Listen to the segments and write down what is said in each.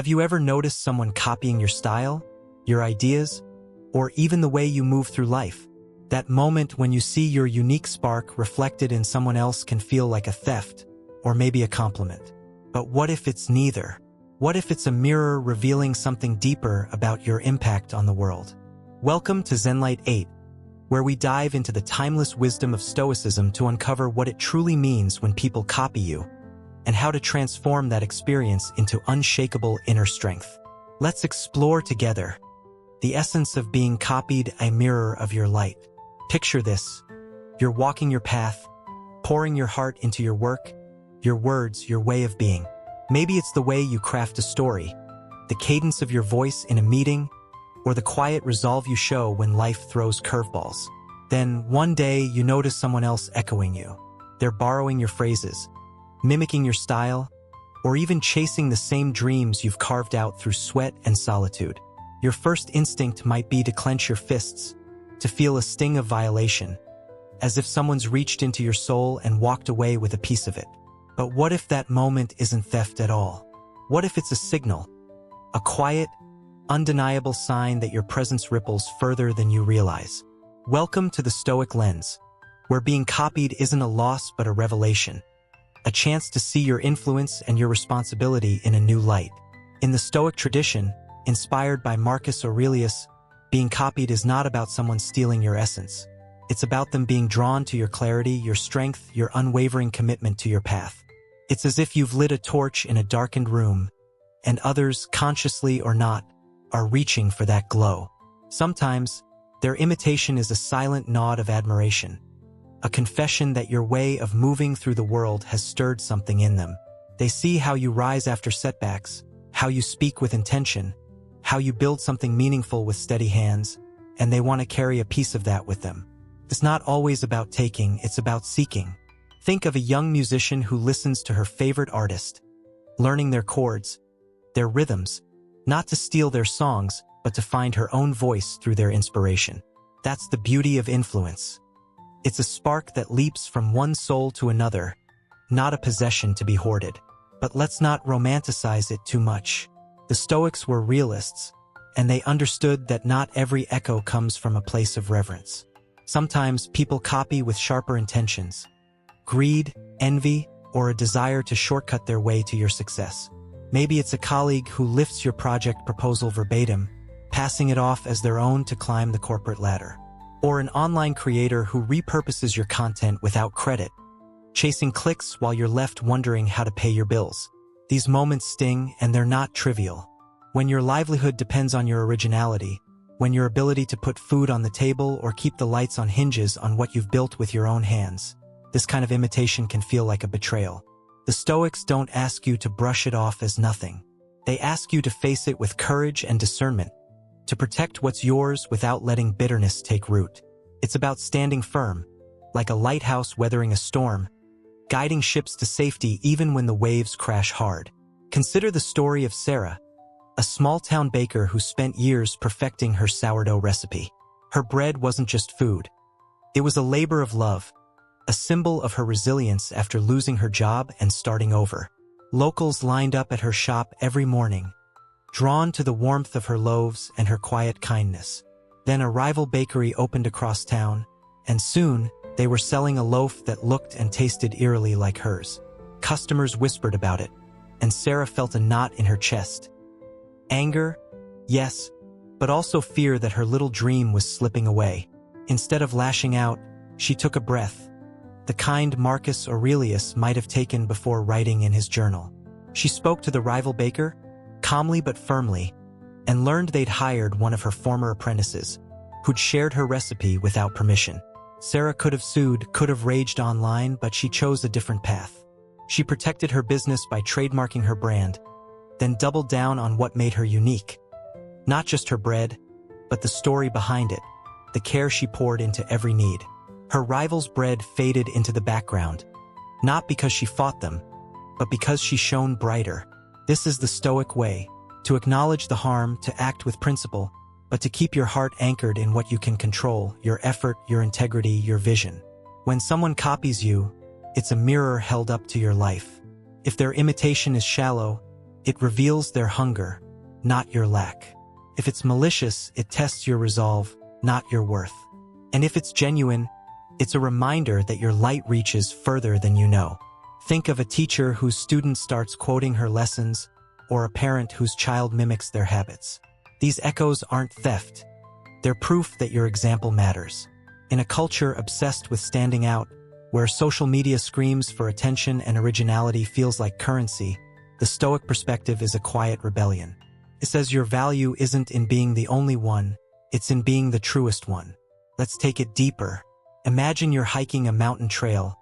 Have you ever noticed someone copying your style, your ideas, or even the way you move through life? That moment when you see your unique spark reflected in someone else can feel like a theft, or maybe a compliment. But what if it's neither? What if it's a mirror revealing something deeper about your impact on the world? Welcome to ZenLite 8, where we dive into the timeless wisdom of Stoicism to uncover what it truly means when people copy you, and how to transform that experience into unshakable inner strength. Let's explore together the essence of being copied, a mirror of your light. Picture this. You're walking your path, pouring your heart into your work, your words, your way of being. Maybe it's the way you craft a story, the cadence of your voice in a meeting, or the quiet resolve you show when life throws curveballs. Then, one day, you notice someone else echoing you. They're borrowing your phrases, mimicking your style, or even chasing the same dreams you've carved out through sweat and solitude. Your first instinct might be to clench your fists, to feel a sting of violation, as if someone's reached into your soul and walked away with a piece of it. But what if that moment isn't theft at all? What if it's a signal, a quiet, undeniable sign that your presence ripples further than you realize? Welcome to the Stoic Lens, where being copied isn't a loss but a revelation, a chance to see your influence and your responsibility in a new light. In the Stoic tradition, inspired by Marcus Aurelius, being copied is not about someone stealing your essence. It's about them being drawn to your clarity, your strength, your unwavering commitment to your path. It's as if you've lit a torch in a darkened room, and others, consciously or not, are reaching for that glow. Sometimes, their imitation is a silent nod of admiration, a confession that your way of moving through the world has stirred something in them. They see how you rise after setbacks, how you speak with intention, how you build something meaningful with steady hands, and they want to carry a piece of that with them. It's not always about taking, it's about seeking. Think of a young musician who listens to her favorite artist, learning their chords, their rhythms, not to steal their songs, but to find her own voice through their inspiration. That's the beauty of influence. It's a spark that leaps from one soul to another, not a possession to be hoarded. But let's not romanticize it too much. The Stoics were realists, and they understood that not every echo comes from a place of reverence. Sometimes people copy with sharper intentions, greed, envy, or a desire to shortcut their way to your success. Maybe it's a colleague who lifts your project proposal verbatim, passing it off as their own to climb the corporate ladder. Or an online creator who repurposes your content without credit, chasing clicks while you're left wondering how to pay your bills. These moments sting, and they're not trivial. When your livelihood depends on your originality, when your ability to put food on the table or keep the lights on hinges on what you've built with your own hands, this kind of imitation can feel like a betrayal. The Stoics don't ask you to brush it off as nothing. They ask you to face it with courage and discernment, to protect what's yours without letting bitterness take root. It's about standing firm, like a lighthouse weathering a storm, guiding ships to safety even when the waves crash hard. Consider the story of Sarah, a small-town baker who spent years perfecting her sourdough recipe. Her bread wasn't just food. It was a labor of love, a symbol of her resilience after losing her job and starting over. Locals lined up at her shop every morning, drawn to the warmth of her loaves and her quiet kindness. Then a rival bakery opened across town, and soon they were selling a loaf that looked and tasted eerily like hers. Customers whispered about it, and Sarah felt a knot in her chest. Anger, yes, but also fear that her little dream was slipping away. Instead of lashing out, she took a breath, the kind Marcus Aurelius might have taken before writing in his journal. She spoke to the rival baker, calmly but firmly, and learned they'd hired one of her former apprentices, who'd shared her recipe without permission. Sarah could have sued, could have raged online, but she chose a different path. She protected her business by trademarking her brand, then doubled down on what made her unique. Not just her bread, but the story behind it, the care she poured into every need. Her rival's bread faded into the background, not because she fought them, but because she shone brighter. This is the Stoic way, to acknowledge the harm, to act with principle, but to keep your heart anchored in what you can control, your effort, your integrity, your vision. When someone copies you, it's a mirror held up to your life. If their imitation is shallow, It reveals their hunger, not your lack. If it's malicious, it tests your resolve, not your worth. And if it's genuine, it's a reminder that your light reaches further than you know. Think of a teacher whose student starts quoting her lessons, or a parent whose child mimics their habits. These echoes aren't theft. They're proof that your example matters. In a culture obsessed with standing out, where social media screams for attention and originality feels like currency, the Stoic perspective is a quiet rebellion. It says your value isn't in being the only one, it's in being the truest one. Let's take it deeper. Imagine you're hiking a mountain trail,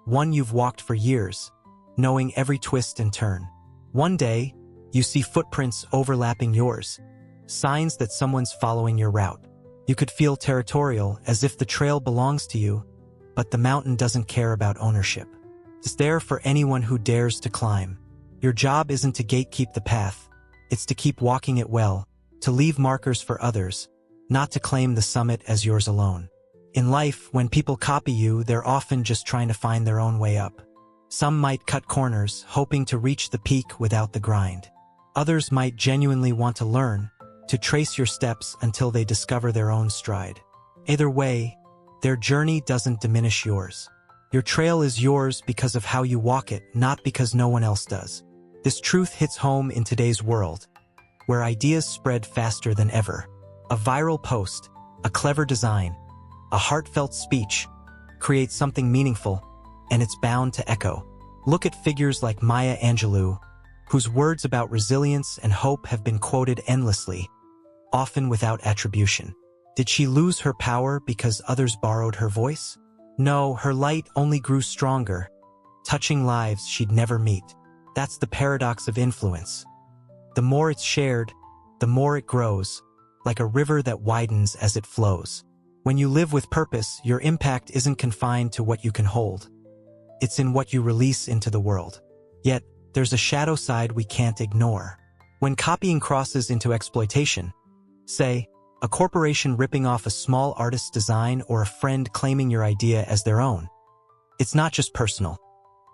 one you've walked for years, knowing every twist and turn. One day, you see footprints overlapping yours, signs that someone's following your route. You could feel territorial, as if the trail belongs to you, but the mountain doesn't care about ownership. It's there for anyone who dares to climb. Your job isn't to gatekeep the path, it's to keep walking it well, to leave markers for others, not to claim the summit as yours alone. In life, when people copy you, they're often just trying to find their own way up. Some might cut corners, hoping to reach the peak without the grind. Others might genuinely want to learn, to trace your steps until they discover their own stride. Either way, their journey doesn't diminish yours. Your trail is yours because of how you walk it, not because no one else does. This truth hits home in today's world, where ideas spread faster than ever. A viral post, a clever design, a heartfelt speech creates something meaningful, and it's bound to echo. Look at figures like Maya Angelou, whose words about resilience and hope have been quoted endlessly, often without attribution. Did she lose her power because others borrowed her voice? No, her light only grew stronger, touching lives she'd never meet. That's the paradox of influence. The more it's shared, the more it grows, like a river that widens as it flows. When you live with purpose, your impact isn't confined to what you can hold. It's in what you release into the world. Yet, there's a shadow side we can't ignore. When copying crosses into exploitation, say, a corporation ripping off a small artist's design or a friend claiming your idea as their own, it's not just personal.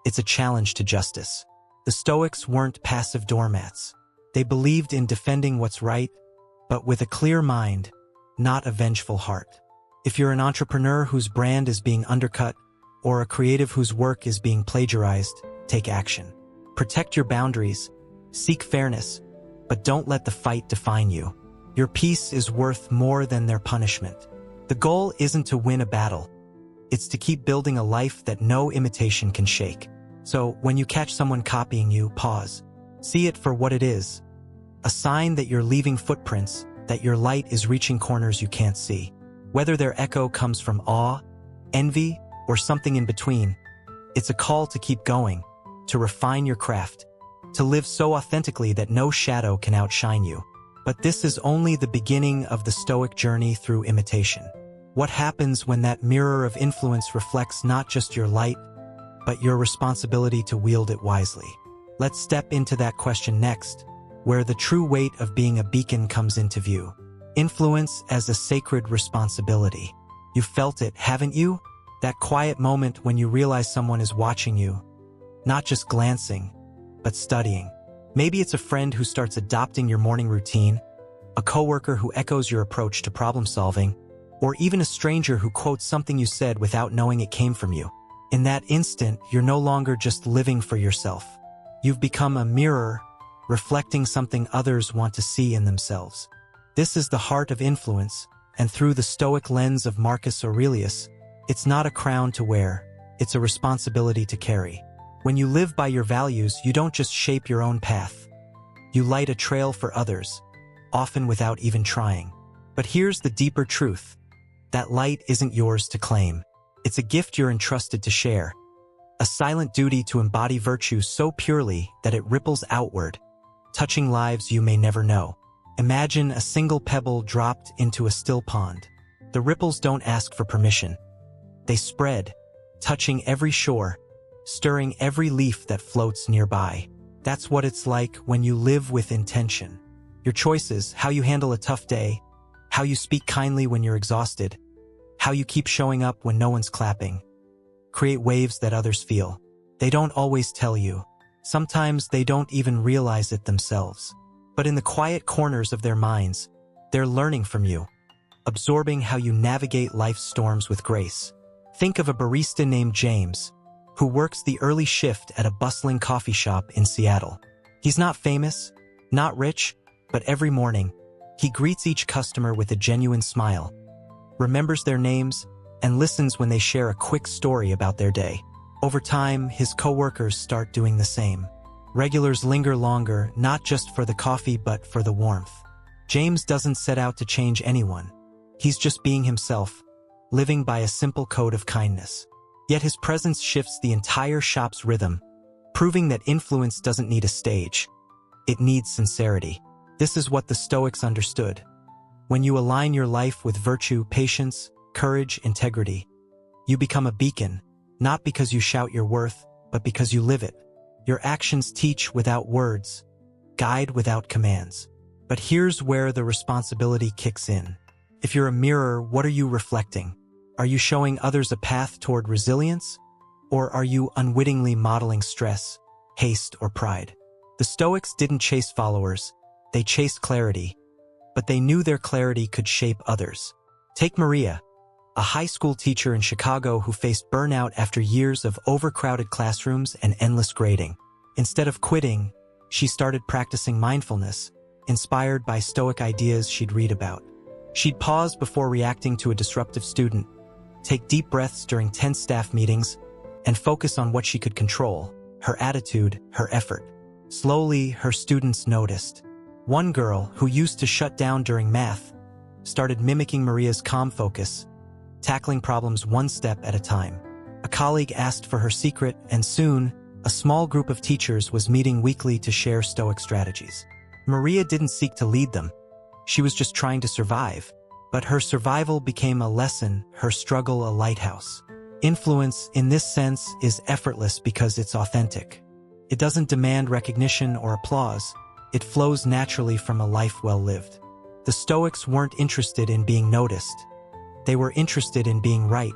It's a challenge to justice. The Stoics weren't passive doormats. They believed in defending what's right, but with a clear mind, not a vengeful heart. If you're an entrepreneur whose brand is being undercut, or a creative whose work is being plagiarized, take action. Protect your boundaries, seek fairness, but don't let the fight define you. Your peace is worth more than their punishment. The goal isn't to win a battle. It's to keep building a life that no imitation can shake. So, when you catch someone copying you, pause. See it for what it is. A sign that you're leaving footprints, that your light is reaching corners you can't see. Whether their echo comes from awe, envy, or something in between, it's a call to keep going, to refine your craft, to live so authentically that no shadow can outshine you. But this is only the beginning of the Stoic journey through imitation. What happens when that mirror of influence reflects not just your light, but your responsibility to wield it wisely? Let's step into that question next, where the true weight of being a beacon comes into view. Influence as a sacred responsibility. You've felt it, haven't you? That quiet moment when you realize someone is watching you, not just glancing, but studying. Maybe it's a friend who starts adopting your morning routine, a coworker who echoes your approach to problem solving, or even a stranger who quotes something you said without knowing it came from you. In that instant, you're no longer just living for yourself. You've become a mirror, reflecting something others want to see in themselves. This is the heart of influence, and through the Stoic lens of Marcus Aurelius, it's not a crown to wear, it's a responsibility to carry. When you live by your values, you don't just shape your own path. You light a trail for others, often without even trying. But here's the deeper truth. That light isn't yours to claim. It's a gift you're entrusted to share. A silent duty to embody virtue so purely that it ripples outward, touching lives you may never know. Imagine a single pebble dropped into a still pond. The ripples don't ask for permission. They spread, touching every shore, stirring every leaf that floats nearby. That's what it's like when you live with intention. Your choices, how you handle a tough day, how you speak kindly when you're exhausted, how you keep showing up when no one's clapping, create waves that others feel. They don't always tell you, Sometimes they don't even realize it themselves. But in the quiet corners of their minds, they're learning from you, absorbing how you navigate life's storms with grace. Think of a barista named James, who works the early shift at a bustling coffee shop in Seattle. He's not famous, not rich, but every morning, he greets each customer with a genuine smile, remembers their names, and listens when they share a quick story about their day. Over time, his coworkers start doing the same. Regulars linger longer, not just for the coffee but for the warmth. James doesn't set out to change anyone. He's just being himself, living by a simple code of kindness. Yet his presence shifts the entire shop's rhythm, proving that influence doesn't need a stage. It needs sincerity. This is what the Stoics understood. When you align your life with virtue, patience, courage, integrity, you become a beacon, not because you shout your worth, but because you live it. Your actions teach without words, guide without commands. But here's where the responsibility kicks in. If you're a mirror, what are you reflecting? Are you showing others a path toward resilience? Or are you unwittingly modeling stress, haste, or pride? The Stoics didn't chase followers, they chased clarity, but they knew their clarity could shape others. Take Maria, a high school teacher in Chicago who faced burnout after years of overcrowded classrooms and endless grading. Instead of quitting, she started practicing mindfulness, inspired by Stoic ideas she'd read about. She'd pause before reacting to a disruptive student, take deep breaths during tense staff meetings, and focus on what she could control, her attitude, her effort. Slowly, her students noticed. One girl, who used to shut down during math, started mimicking Maria's calm focus, tackling problems one step at a time. A colleague asked for her secret, and soon, a small group of teachers was meeting weekly to share Stoic strategies. Maria didn't seek to lead them. She was just trying to survive. But her survival became a lesson, her struggle a lighthouse. Influence, in this sense, is effortless because it's authentic. It doesn't demand recognition or applause. It flows naturally from a life well lived. The Stoics weren't interested in being noticed. They were interested in being right,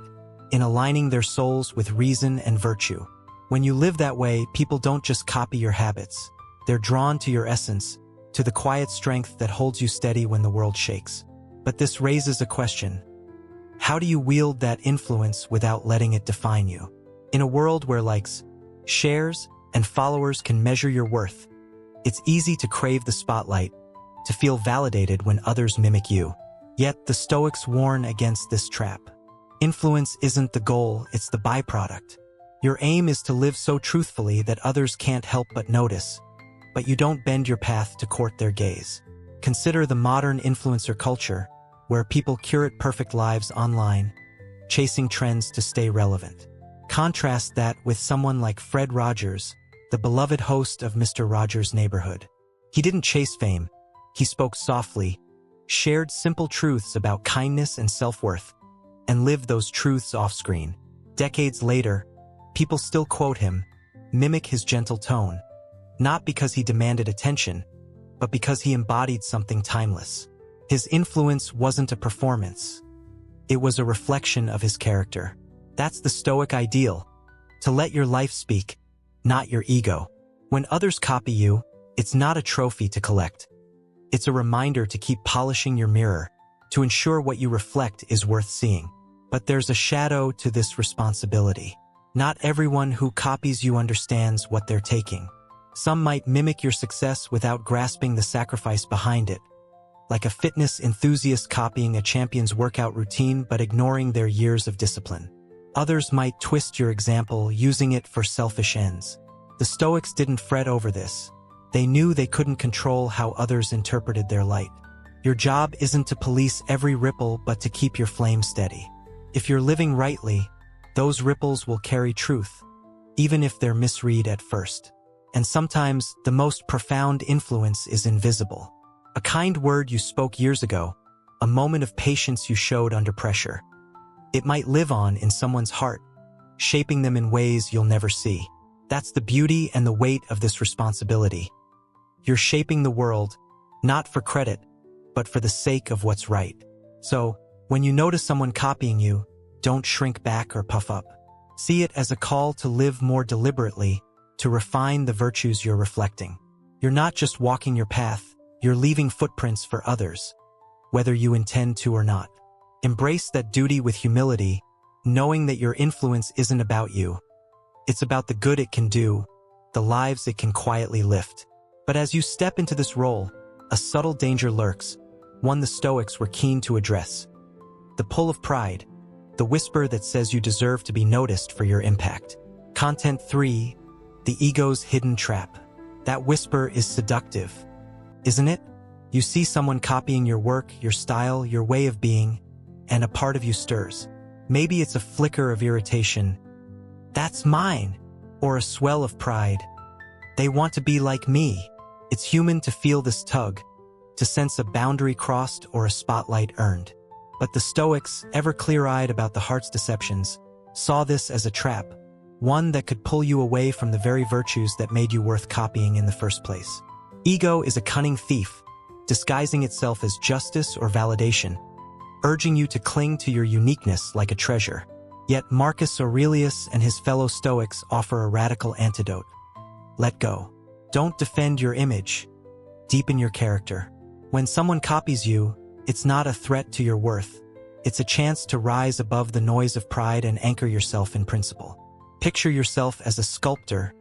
in aligning their souls with reason and virtue. When you live that way, people don't just copy your habits. They're drawn to your essence, to the quiet strength that holds you steady when the world shakes. But this raises a question. How do you wield that influence without letting it define you? In a world where likes, shares, and followers can measure your worth, it's easy to crave the spotlight, to feel validated when others mimic you. Yet the Stoics warn against this trap. Influence isn't the goal, it's the byproduct. Your aim is to live so truthfully that others can't help but notice, but you don't bend your path to court their gaze. Consider the modern influencer culture, where people curate perfect lives online, chasing trends to stay relevant. Contrast that with someone like Fred Rogers, the beloved host of Mr. Rogers' Neighborhood. He didn't chase fame. He spoke softly, shared simple truths about kindness and self-worth, and lived those truths off-screen. Decades later, people still quote him, mimic his gentle tone, not because he demanded attention, but because he embodied something timeless. His influence wasn't a performance. It was a reflection of his character. That's the Stoic ideal, to let your life speak, not your ego. When others copy you, it's not a trophy to collect. It's a reminder to keep polishing your mirror, to ensure what you reflect is worth seeing. But there's a shadow to this responsibility. Not everyone who copies you understands what they're taking. Some might mimic your success without grasping the sacrifice behind it, like a fitness enthusiast copying a champion's workout routine but ignoring their years of discipline. Others might twist your example, using it for selfish ends. The Stoics didn't fret over this. They knew they couldn't control how others interpreted their light. Your job isn't to police every ripple but to keep your flame steady. If you're living rightly, those ripples will carry truth, even if they're misread at first. And sometimes, the most profound influence is invisible. A kind word you spoke years ago, a moment of patience you showed under pressure. It might live on in someone's heart, shaping them in ways you'll never see. That's the beauty and the weight of this responsibility. You're shaping the world, not for credit, but for the sake of what's right. So, when you notice someone copying you, don't shrink back or puff up. See it as a call to live more deliberately, to refine the virtues you're reflecting. You're not just walking your path, you're leaving footprints for others, whether you intend to or not. Embrace that duty with humility, knowing that your influence isn't about you. It's about the good it can do, the lives it can quietly lift. But as you step into this role, a subtle danger lurks, one the Stoics were keen to address. The pull of pride, the whisper that says you deserve to be noticed for your impact. Content 3, the ego's hidden trap. That whisper is seductive, isn't it? You see someone copying your work, your style, your way of being, and a part of you stirs. Maybe it's a flicker of irritation. That's mine. Or a swell of pride. They want to be like me. It's human to feel this tug, to sense a boundary crossed or a spotlight earned. But the Stoics, ever clear-eyed about the heart's deceptions, saw this as a trap, one that could pull you away from the very virtues that made you worth copying in the first place. Ego is a cunning thief, disguising itself as justice or validation, urging you to cling to your uniqueness like a treasure. Yet Marcus Aurelius and his fellow Stoics offer a radical antidote. Let go. Don't defend your image. Deepen your character. When someone copies you, it's not a threat to your worth. It's a chance to rise above the noise of pride and anchor yourself in principle. Picture yourself as a sculptor,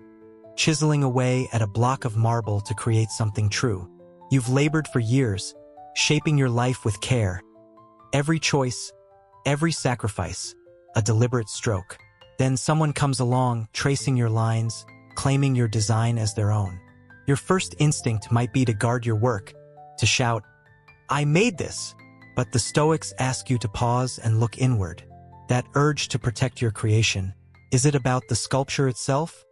chiseling away at a block of marble to create something true. You've labored for years, shaping your life with care. Every choice, every sacrifice, a deliberate stroke. Then someone comes along, tracing your lines, claiming your design as their own. Your first instinct might be to guard your work, to shout, "I made this!" But the Stoics ask you to pause and look inward. That urge to protect your creation, is it about the sculpture itself,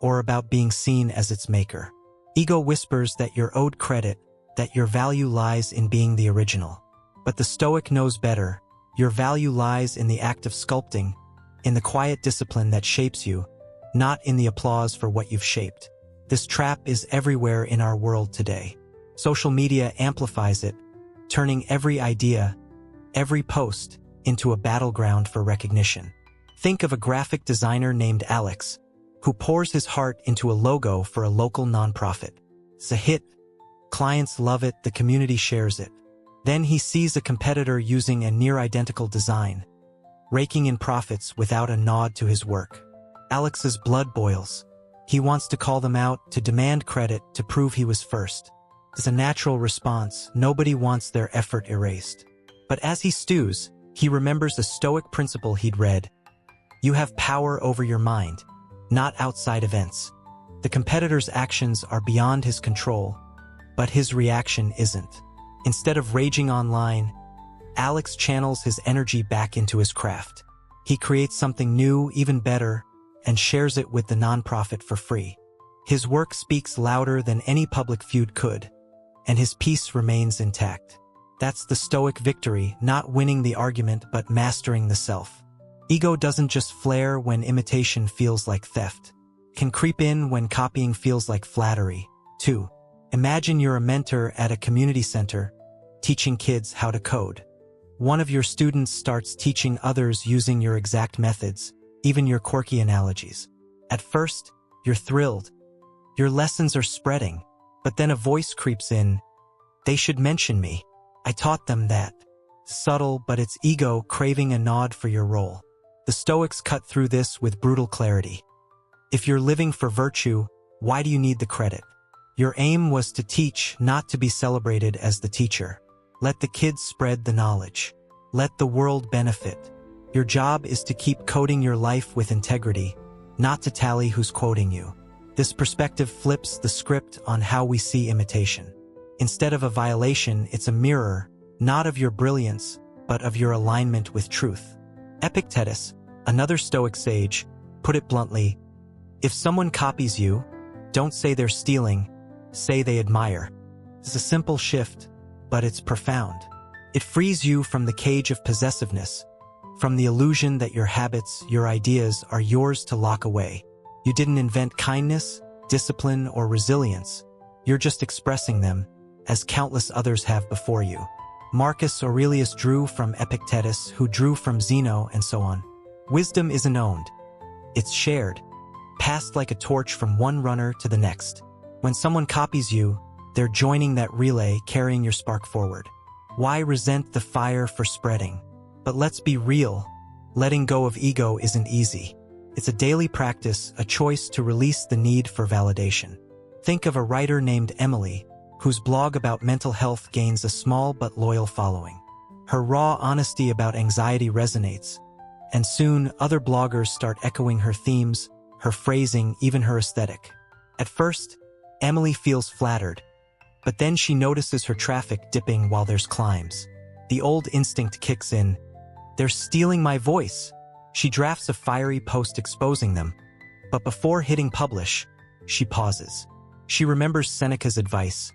or about being seen as its maker? Ego whispers that you're owed credit, that your value lies in being the original. But the Stoic knows better. Your value lies in the act of sculpting, in the quiet discipline that shapes you, not in the applause for what you've shaped. This trap is everywhere in our world today. Social media amplifies it, turning every idea, every post, into a battleground for recognition. Think of a graphic designer named Alex, who pours his heart into a logo for a local nonprofit. It's a hit. Clients love it, the community shares it. Then he sees a competitor using a near-identical design, raking in profits without a nod to his work. Alex's blood boils. He wants to call them out, to demand credit, to prove he was first. It's a natural response. Nobody wants their effort erased. But as he stews, he remembers a Stoic principle he'd read. You have power over your mind, not outside events. The competitor's actions are beyond his control, but his reaction isn't. Instead of raging online, Alex channels his energy back into his craft. He creates something new, even better, and shares it with the nonprofit for free. His work speaks louder than any public feud could, and his peace remains intact. That's the Stoic victory, not winning the argument but mastering the self. Ego doesn't just flare when imitation feels like theft. It can creep in when copying feels like flattery. 2. Imagine you're a mentor at a community center, teaching kids how to code. One of your students starts teaching others using your exact methods, even your quirky analogies. At first, you're thrilled. Your lessons are spreading, but then a voice creeps in. They should mention me. I taught them that. Subtle, but it's ego craving a nod for your role. The Stoics cut through this with brutal clarity. If you're living for virtue, why do you need the credit? Your aim was to teach, not to be celebrated as the teacher. Let the kids spread the knowledge. Let the world benefit. Your job is to keep coding your life with integrity, not to tally who's quoting you. This perspective flips the script on how we see imitation. Instead of a violation, it's a mirror, not of your brilliance, but of your alignment with truth. Epictetus, another Stoic sage, put it bluntly, if someone copies you, don't say they're stealing, say they admire. It's a simple shift, but it's profound. It frees you from the cage of possessiveness, from the illusion that your habits, your ideas are yours to lock away. You didn't invent kindness, discipline, or resilience. You're just expressing them, as countless others have before you. Marcus Aurelius drew from Epictetus, who drew from Zeno, and so on. Wisdom isn't owned. It's shared, passed like a torch from one runner to the next. When someone copies you, they're joining that relay, carrying your spark forward. Why resent the fire for spreading? But let's be real, letting go of ego isn't easy. It's a daily practice, a choice to release the need for validation. Think of a writer named Emily, whose blog about mental health gains a small but loyal following. Her raw honesty about anxiety resonates, and soon other bloggers start echoing her themes, her phrasing, even her aesthetic. At first, Emily feels flattered, but then she notices her traffic dipping while there's climbs. The old instinct kicks in. They're stealing my voice. She drafts a fiery post exposing them, but before hitting publish, she pauses. She remembers Seneca's advice.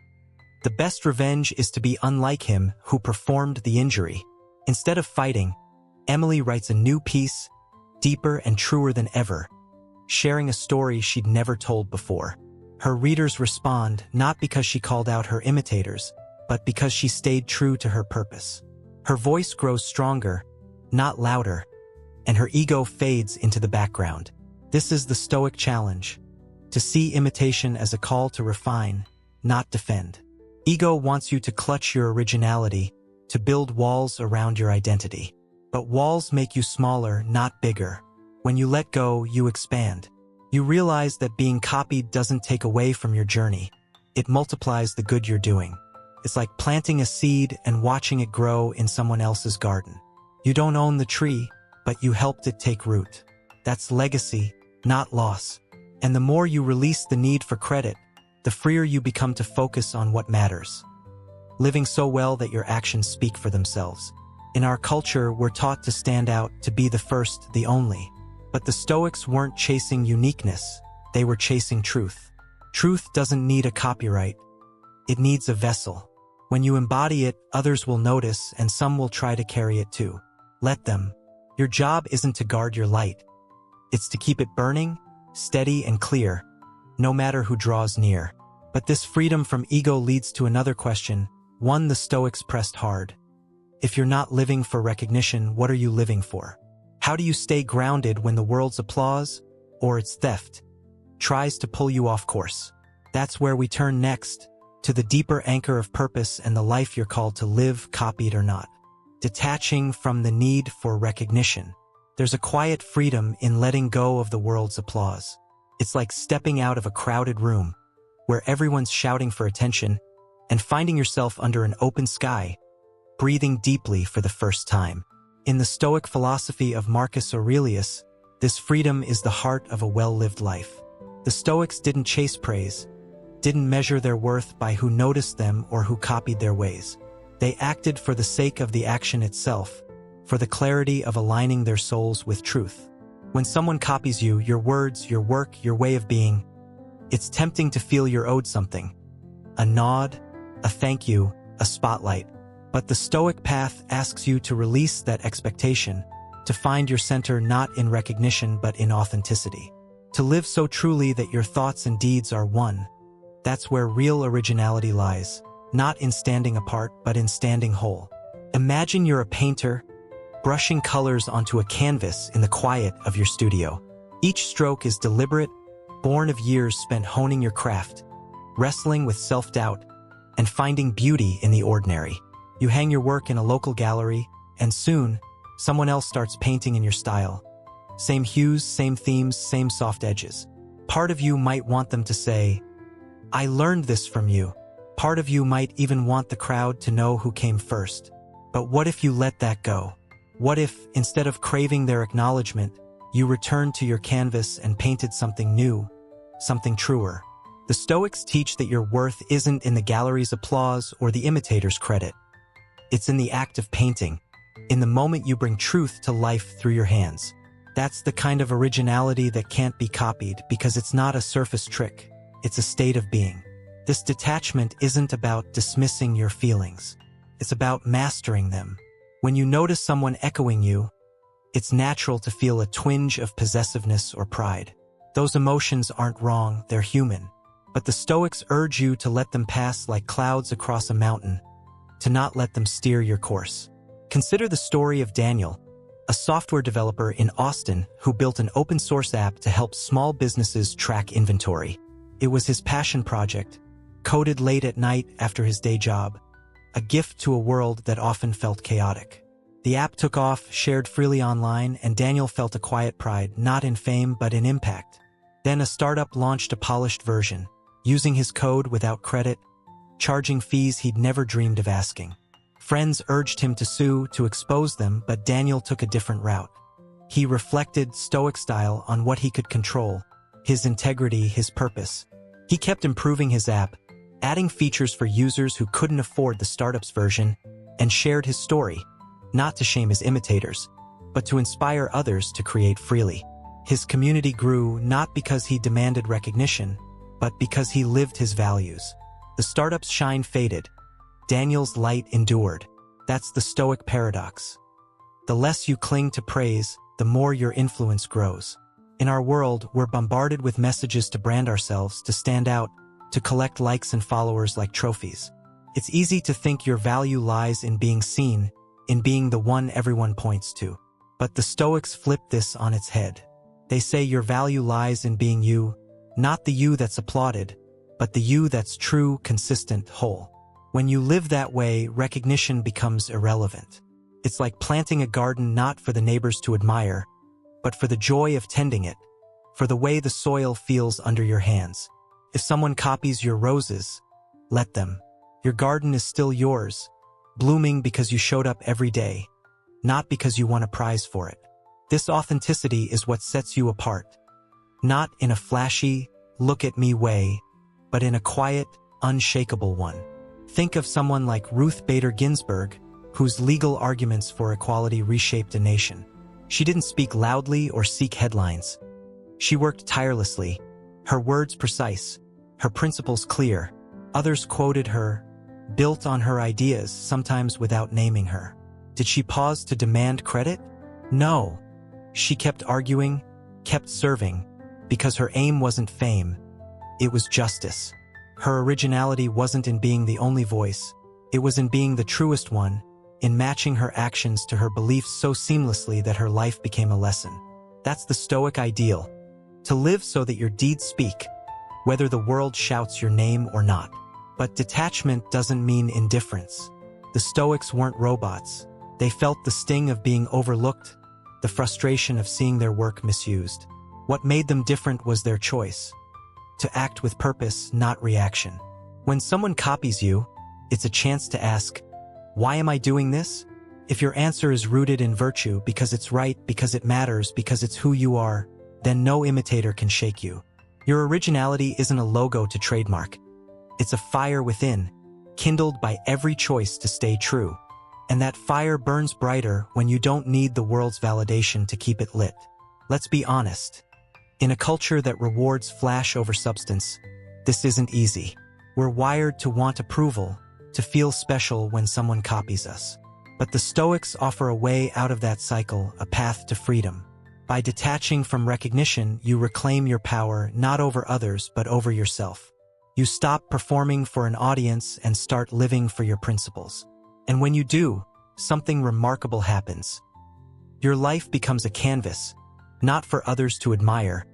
The best revenge is to be unlike him who performed the injury. Instead of fighting, Emily writes a new piece, deeper and truer than ever, sharing a story she'd never told before. Her readers respond not because she called out her imitators, but because she stayed true to her purpose. Her voice grows stronger, not louder, and her ego fades into the background. This is the Stoic challenge, to see imitation as a call to refine, not defend. Ego wants you to clutch your originality, to build walls around your identity. But walls make you smaller, not bigger. When you let go, you expand. You realize that being copied doesn't take away from your journey. It multiplies the good you're doing. It's like planting a seed and watching it grow in someone else's garden. You don't own the tree, but you helped it take root. That's legacy, not loss. And the more you release the need for credit, the freer you become to focus on what matters. Living so well that your actions speak for themselves. In our culture, we're taught to stand out, to be the first, the only. But the Stoics weren't chasing uniqueness, they were chasing truth. Truth doesn't need a copyright. It needs a vessel. When you embody it, others will notice and some will try to carry it too. Let them. Your job isn't to guard your light. It's to keep it burning, steady and clear, no matter who draws near. But this freedom from ego leads to another question, one the Stoics pressed hard. If you're not living for recognition, what are you living for? How do you stay grounded when the world's applause, or its theft, tries to pull you off course? That's where we turn next, to the deeper anchor of purpose and the life you're called to live, copied or not. Detaching from the need for recognition. There's a quiet freedom in letting go of the world's applause. It's like stepping out of a crowded room, where everyone's shouting for attention, and finding yourself under an open sky, breathing deeply for the first time. In the Stoic philosophy of Marcus Aurelius, this freedom is the heart of a well-lived life. The Stoics didn't chase praise, didn't measure their worth by who noticed them or who copied their ways. They acted for the sake of the action itself, for the clarity of aligning their souls with truth. When someone copies you, your words, your work, your way of being, it's tempting to feel you're owed something. A nod, a thank you, a spotlight. But the Stoic path asks you to release that expectation, to find your center not in recognition but in authenticity. To live so truly that your thoughts and deeds are one. That's where real originality lies, not in standing apart but in standing whole. Imagine you're a painter, brushing colors onto a canvas in the quiet of your studio. Each stroke is deliberate, born of years spent honing your craft, wrestling with self-doubt, and finding beauty in the ordinary. You hang your work in a local gallery, and soon, someone else starts painting in your style. Same hues, same themes, same soft edges. Part of you might want them to say, "I learned this from you." Part of you might even want the crowd to know who came first. But what if you let that go? What if, instead of craving their acknowledgement, you returned to your canvas and painted something new, something truer? The Stoics teach that your worth isn't in the gallery's applause or the imitator's credit. It's in the act of painting, in the moment you bring truth to life through your hands. That's the kind of originality that can't be copied because it's not a surface trick, it's a state of being. This detachment isn't about dismissing your feelings. It's about mastering them. When you notice someone echoing you, it's natural to feel a twinge of possessiveness or pride. Those emotions aren't wrong, they're human. But the Stoics urge you to let them pass like clouds across a mountain, to not let them steer your course. Consider the story of Daniel, a software developer in Austin who built an open-source app to help small businesses track inventory. It was his passion project, coded late at night after his day job, a gift to a world that often felt chaotic. The app took off, shared freely online, and Daniel felt a quiet pride, not in fame but in impact. Then a startup launched a polished version, using his code without credit, charging fees he'd never dreamed of asking. Friends urged him to sue, to expose them, but Daniel took a different route. He reflected, Stoic style, on what he could control, his integrity, his purpose. He kept improving his app, adding features for users who couldn't afford the startup's version, and shared his story, not to shame his imitators, but to inspire others to create freely. His community grew not because he demanded recognition, but because he lived his values. The startup's shine faded. Daniel's light endured. That's the Stoic paradox. The less you cling to praise, the more your influence grows. In our world, we're bombarded with messages to brand ourselves, to stand out, to collect likes and followers like trophies. It's easy to think your value lies in being seen, in being the one everyone points to. But the Stoics flip this on its head. They say your value lies in being you, not the you that's applauded, but the you that's true, consistent, whole. When you live that way, recognition becomes irrelevant. It's like planting a garden not for the neighbors to admire, but for the joy of tending it, for the way the soil feels under your hands. If someone copies your roses, let them. Your garden is still yours, blooming because you showed up every day, not because you won a prize for it. This authenticity is what sets you apart. Not in a flashy, look-at-me way, but in a quiet, unshakable one. Think of someone like Ruth Bader Ginsburg, whose legal arguments for equality reshaped a nation. She didn't speak loudly or seek headlines. She worked tirelessly, her words precise, her principles clear. Others quoted her, built on her ideas, sometimes without naming her. Did she pause to demand credit? No. She kept arguing, kept serving, because her aim wasn't fame, it was justice. Her originality wasn't in being the only voice, it was in being the truest one, in matching her actions to her beliefs so seamlessly that her life became a lesson. That's the Stoic ideal, to live so that your deeds speak, whether the world shouts your name or not. But detachment doesn't mean indifference. The Stoics weren't robots. They felt the sting of being overlooked, the frustration of seeing their work misused. What made them different was their choice. To act with purpose, not reaction. When someone copies you, it's a chance to ask, why am I doing this? If your answer is rooted in virtue, because it's right, because it matters, because it's who you are, then no imitator can shake you. Your originality isn't a logo to trademark. It's a fire within, kindled by every choice to stay true. And that fire burns brighter when you don't need the world's validation to keep it lit. Let's be honest. In a culture that rewards flash over substance, this isn't easy. We're wired to want approval, to feel special when someone copies us. But the Stoics offer a way out of that cycle, a path to freedom. By detaching from recognition, you reclaim your power not over others but over yourself. You stop performing for an audience and start living for your principles. And when you do, something remarkable happens. Your life becomes a canvas, not for others to admire,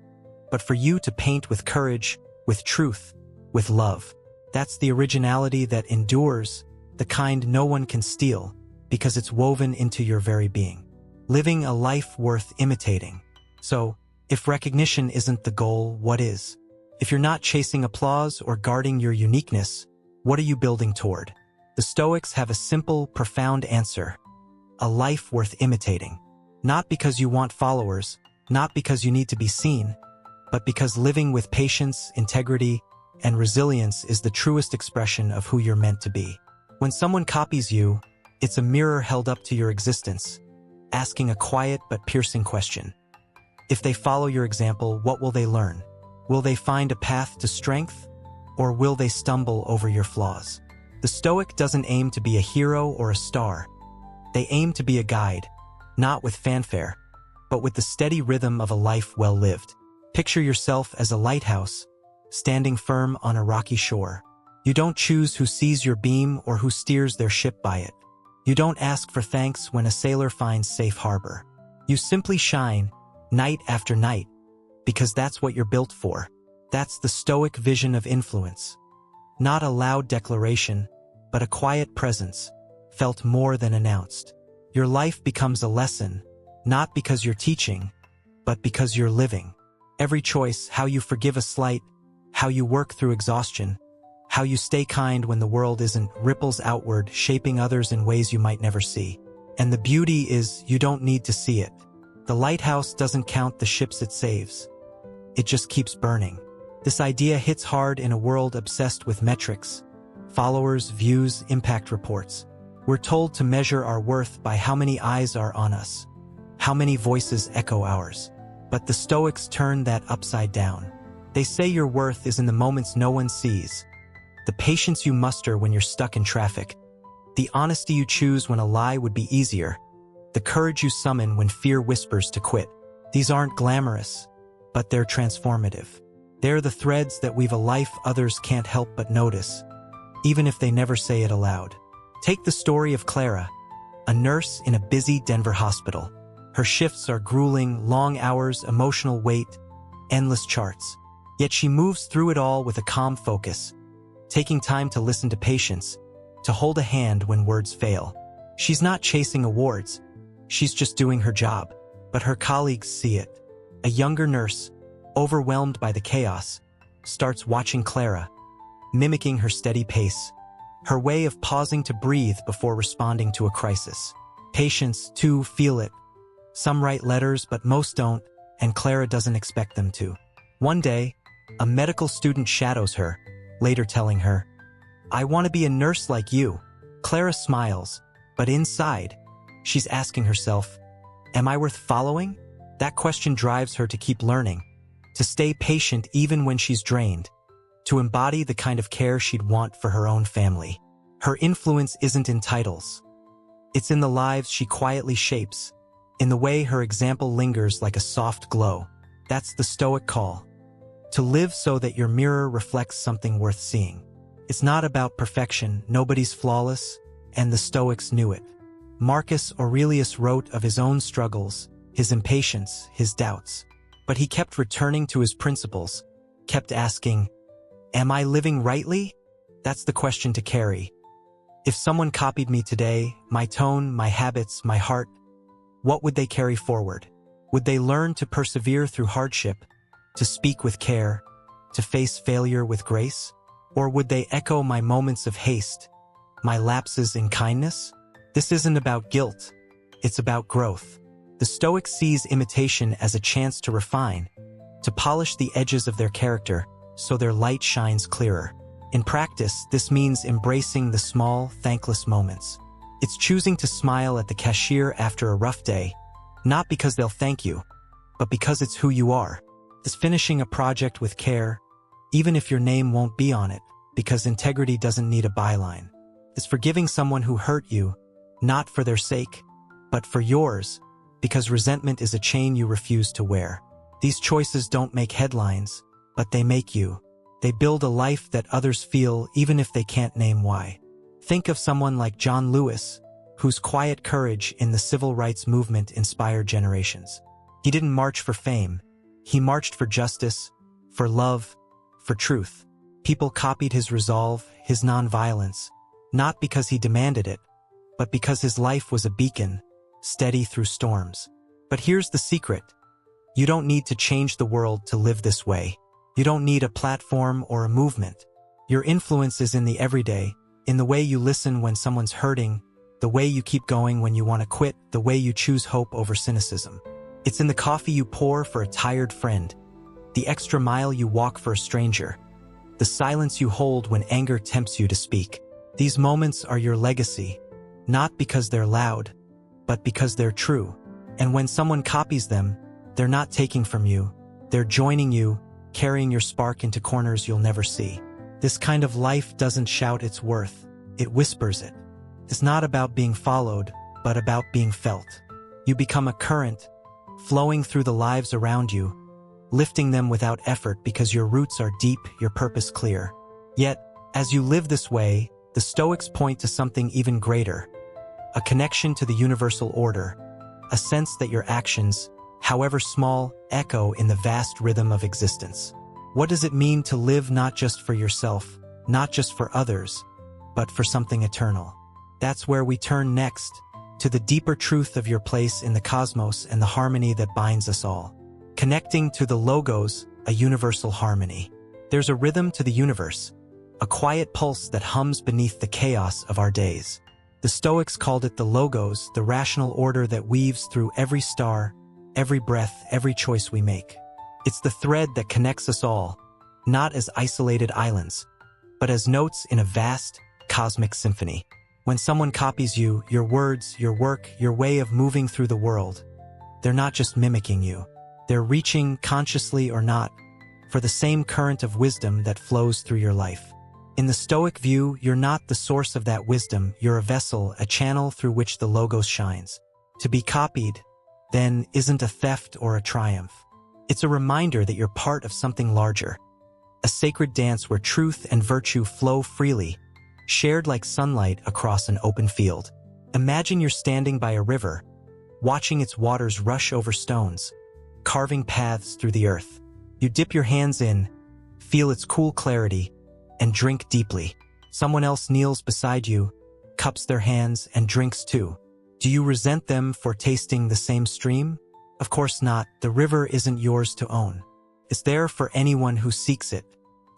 but for you to paint with courage, with truth, with love. That's the originality that endures, the kind no one can steal, because it's woven into your very being. Living a life worth imitating. So, if recognition isn't the goal, what is? If you're not chasing applause or guarding your uniqueness, what are you building toward? The Stoics have a simple, profound answer. A life worth imitating. Not because you want followers, not because you need to be seen, but because living with patience, integrity, and resilience is the truest expression of who you're meant to be. When someone copies you, it's a mirror held up to your existence, asking a quiet but piercing question. If they follow your example, what will they learn? Will they find a path to strength, or will they stumble over your flaws? The Stoic doesn't aim to be a hero or a star. They aim to be a guide, not with fanfare, but with the steady rhythm of a life well lived. Picture yourself as a lighthouse, standing firm on a rocky shore. You don't choose who sees your beam or who steers their ship by it. You don't ask for thanks when a sailor finds safe harbor. You simply shine, night after night, because that's what you're built for. That's the Stoic vision of influence. Not a loud declaration, but a quiet presence, felt more than announced. Your life becomes a lesson, not because you're teaching, but because you're living. Every choice, how you forgive a slight, how you work through exhaustion, how you stay kind when the world isn't, ripples outward, shaping others in ways you might never see. And the beauty is, you don't need to see it. The lighthouse doesn't count the ships it saves. It just keeps burning. This idea hits hard in a world obsessed with metrics, followers, views, impact reports. We're told to measure our worth by how many eyes are on us, how many voices echo ours. But the Stoics turn that upside down. They say your worth is in the moments no one sees, the patience you muster when you're stuck in traffic, the honesty you choose when a lie would be easier, the courage you summon when fear whispers to quit. These aren't glamorous, but they're transformative. They're the threads that weave a life others can't help but notice, even if they never say it aloud. Take the story of Clara, a nurse in a busy Denver hospital. Her shifts are grueling, long hours, emotional weight, endless charts. Yet she moves through it all with a calm focus, taking time to listen to patients, to hold a hand when words fail. She's not chasing awards, she's just doing her job. But her colleagues see it. A younger nurse, overwhelmed by the chaos, starts watching Clara, mimicking her steady pace, her way of pausing to breathe before responding to a crisis. Patients, too, feel it. Some write letters, but most don't, and Clara doesn't expect them to. One day, a medical student shadows her, later telling her, "I want to be a nurse like you." Clara smiles, but inside, she's asking herself, "Am I worth following?" That question drives her to keep learning, to stay patient even when she's drained, to embody the kind of care she'd want for her own family. Her influence isn't in titles. It's in the lives she quietly shapes, in the way her example lingers like a soft glow. That's the Stoic call. To live so that your mirror reflects something worth seeing. It's not about perfection, nobody's flawless, and the Stoics knew it. Marcus Aurelius wrote of his own struggles, his impatience, his doubts. But he kept returning to his principles, kept asking, "Am I living rightly?" That's the question to carry. If someone copied me today, my tone, my habits, my heart, what would they carry forward? Would they learn to persevere through hardship, to speak with care, to face failure with grace? Or would they echo my moments of haste, my lapses in kindness? This isn't about guilt, it's about growth. The Stoic sees imitation as a chance to refine, to polish the edges of their character so their light shines clearer. In practice, this means embracing the small, thankless moments. It's choosing to smile at the cashier after a rough day, not because they'll thank you, but because it's who you are. It's finishing a project with care, even if your name won't be on it, because integrity doesn't need a byline. It's forgiving someone who hurt you, not for their sake, but for yours, because resentment is a chain you refuse to wear. These choices don't make headlines, but they make you. They build a life that others feel even if they can't name why. Think of someone like John Lewis, whose quiet courage in the civil rights movement inspired generations. He didn't march for fame. He marched for justice, for love, for truth. People copied his resolve, his nonviolence, not because he demanded it, but because his life was a beacon, steady through storms. But here's the secret. You don't need to change the world to live this way. You don't need a platform or a movement. Your influence is in the everyday, in the way you listen when someone's hurting, the way you keep going when you want to quit, the way you choose hope over cynicism. It's in the coffee you pour for a tired friend, the extra mile you walk for a stranger, the silence you hold when anger tempts you to speak. These moments are your legacy, not because they're loud, but because they're true. And when someone copies them, they're not taking from you, they're joining you, carrying your spark into corners you'll never see. This kind of life doesn't shout its worth, it whispers it. It's not about being followed, but about being felt. You become a current, flowing through the lives around you, lifting them without effort because your roots are deep, your purpose clear. Yet, as you live this way, the Stoics point to something even greater, a connection to the universal order, a sense that your actions, however small, echo in the vast rhythm of existence. What does it mean to live not just for yourself, not just for others, but for something eternal? That's where we turn next, to the deeper truth of your place in the cosmos and the harmony that binds us all. Connecting to the logos, a universal harmony. There's a rhythm to the universe, a quiet pulse that hums beneath the chaos of our days. The Stoics called it the logos, the rational order that weaves through every star, every breath, every choice we make. It's the thread that connects us all, not as isolated islands, but as notes in a vast, cosmic symphony. When someone copies you, your words, your work, your way of moving through the world, they're not just mimicking you. They're reaching, consciously or not, for the same current of wisdom that flows through your life. In the Stoic view, you're not the source of that wisdom, you're a vessel, a channel through which the logos shines. To be copied, then, isn't a theft or a triumph. It's a reminder that you're part of something larger, a sacred dance where truth and virtue flow freely, shared like sunlight across an open field. Imagine you're standing by a river, watching its waters rush over stones, carving paths through the earth. You dip your hands in, feel its cool clarity, and drink deeply. Someone else kneels beside you, cups their hands, and drinks too. Do you resent them for tasting the same stream? Of course not. The river isn't yours to own. It's there for anyone who seeks it.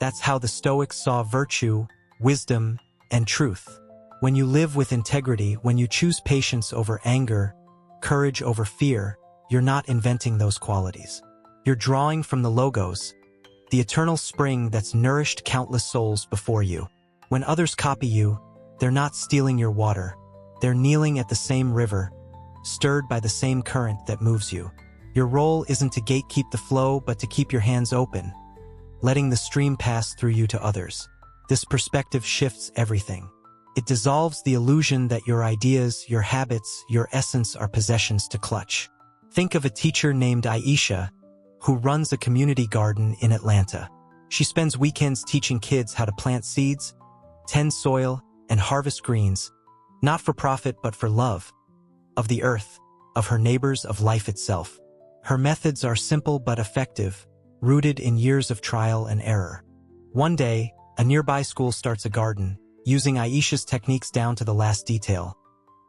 That's how the Stoics saw virtue, wisdom, and truth. When you live with integrity, when you choose patience over anger, courage over fear, you're not inventing those qualities. You're drawing from the logos, the eternal spring that's nourished countless souls before you. When others copy you, they're not stealing your water. They're kneeling at the same river, stirred by the same current that moves you. Your role isn't to gatekeep the flow, but to keep your hands open, letting the stream pass through you to others. This perspective shifts everything. It dissolves the illusion that your ideas, your habits, your essence are possessions to clutch. Think of a teacher named Aisha, who runs a community garden in Atlanta. She spends weekends teaching kids how to plant seeds, tend soil, and harvest greens, not for profit but for love, of the earth, of her neighbors, of life itself. Her methods are simple but effective, rooted in years of trial and error. One day, a nearby school starts a garden, using Aisha's techniques down to the last detail.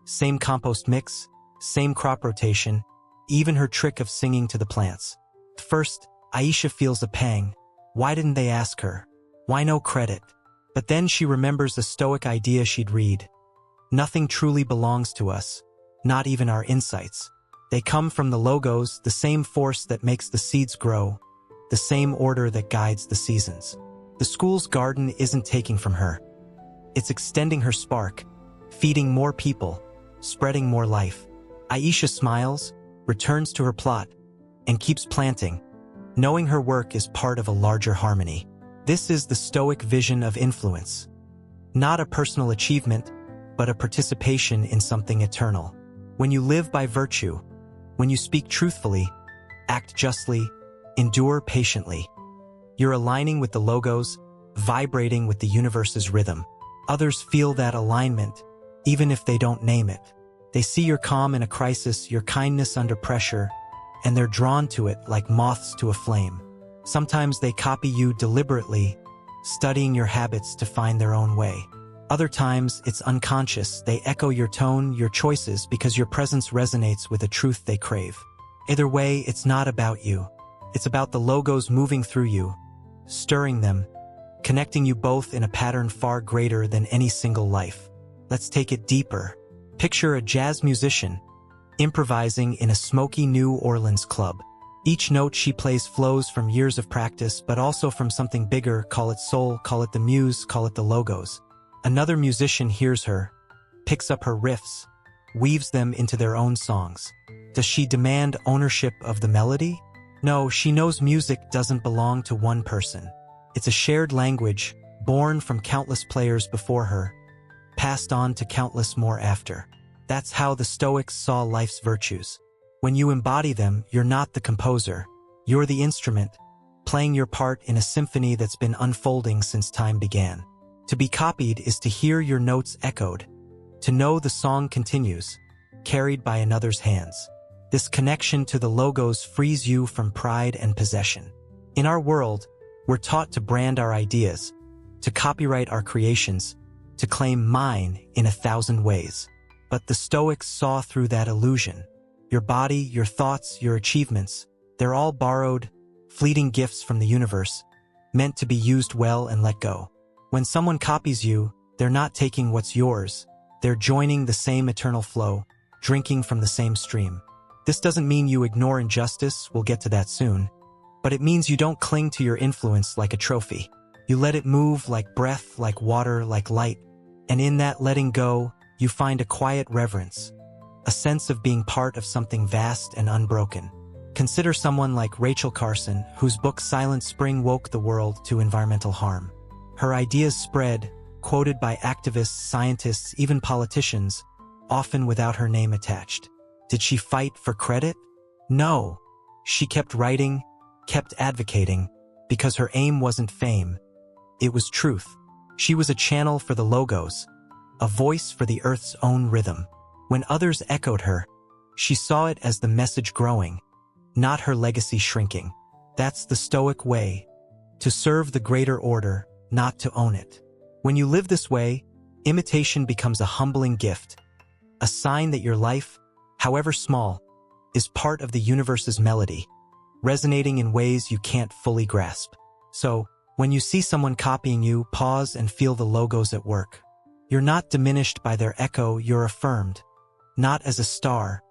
Same compost mix, same crop rotation, even her trick of singing to the plants. First, Aisha feels a pang. Why didn't they ask her? Why no credit? But then she remembers a Stoic idea she'd read. Nothing truly belongs to us, not even our insights. They come from the logos, the same force that makes the seeds grow, the same order that guides the seasons. The school's garden isn't taking from her. It's extending her spark, feeding more people, spreading more life. Aisha smiles, returns to her plot, and keeps planting, knowing her work is part of a larger harmony. This is the Stoic vision of influence. Not a personal achievement, but a participation in something eternal. When you live by virtue, when you speak truthfully, act justly, endure patiently, you're aligning with the logos, vibrating with the universe's rhythm. Others feel that alignment, even if they don't name it. They see your calm in a crisis, your kindness under pressure, and they're drawn to it like moths to a flame. Sometimes they copy you deliberately, studying your habits to find their own way. Other times, it's unconscious. They echo your tone, your choices, because your presence resonates with a truth they crave. Either way, it's not about you. It's about the logos moving through you, stirring them, connecting you both in a pattern far greater than any single life. Let's take it deeper. Picture a jazz musician, improvising in a smoky New Orleans club. Each note she plays flows from years of practice, but also from something bigger. Call it soul, call it the muse, call it the logos. Another musician hears her, picks up her riffs, weaves them into their own songs. Does she demand ownership of the melody? No, she knows music doesn't belong to one person. It's a shared language, born from countless players before her, passed on to countless more after. That's how the Stoics saw life's virtues. When you embody them, you're not the composer. You're the instrument, playing your part in a symphony that's been unfolding since time began. To be copied is to hear your notes echoed, to know the song continues, carried by another's hands. This connection to the logos frees you from pride and possession. In our world, we're taught to brand our ideas, to copyright our creations, to claim mine in 1,000 ways. But the Stoics saw through that illusion. Your body, your thoughts, your achievements, they're all borrowed, fleeting gifts from the universe, meant to be used well and let go. When someone copies you, they're not taking what's yours. They're joining the same eternal flow, drinking from the same stream. This doesn't mean you ignore injustice, we'll get to that soon, but it means you don't cling to your influence like a trophy. You let it move like breath, like water, like light, and in that letting go, you find a quiet reverence, a sense of being part of something vast and unbroken. Consider someone like Rachel Carson, whose book Silent Spring woke the world to environmental harm. Her ideas spread, quoted by activists, scientists, even politicians, often without her name attached. Did she fight for credit? No. She kept writing, kept advocating, because her aim wasn't fame. It was truth. She was a channel for the logos, a voice for the Earth's own rhythm. When others echoed her, she saw it as the message growing, not her legacy shrinking. That's the Stoic way, to serve the greater order, not to own it. When you live this way, imitation becomes a humbling gift, a sign that your life, however small, is part of the universe's melody, resonating in ways you can't fully grasp. So, when you see someone copying you, pause and feel the logos at work. You're not diminished by their echo, you're affirmed, not as a star,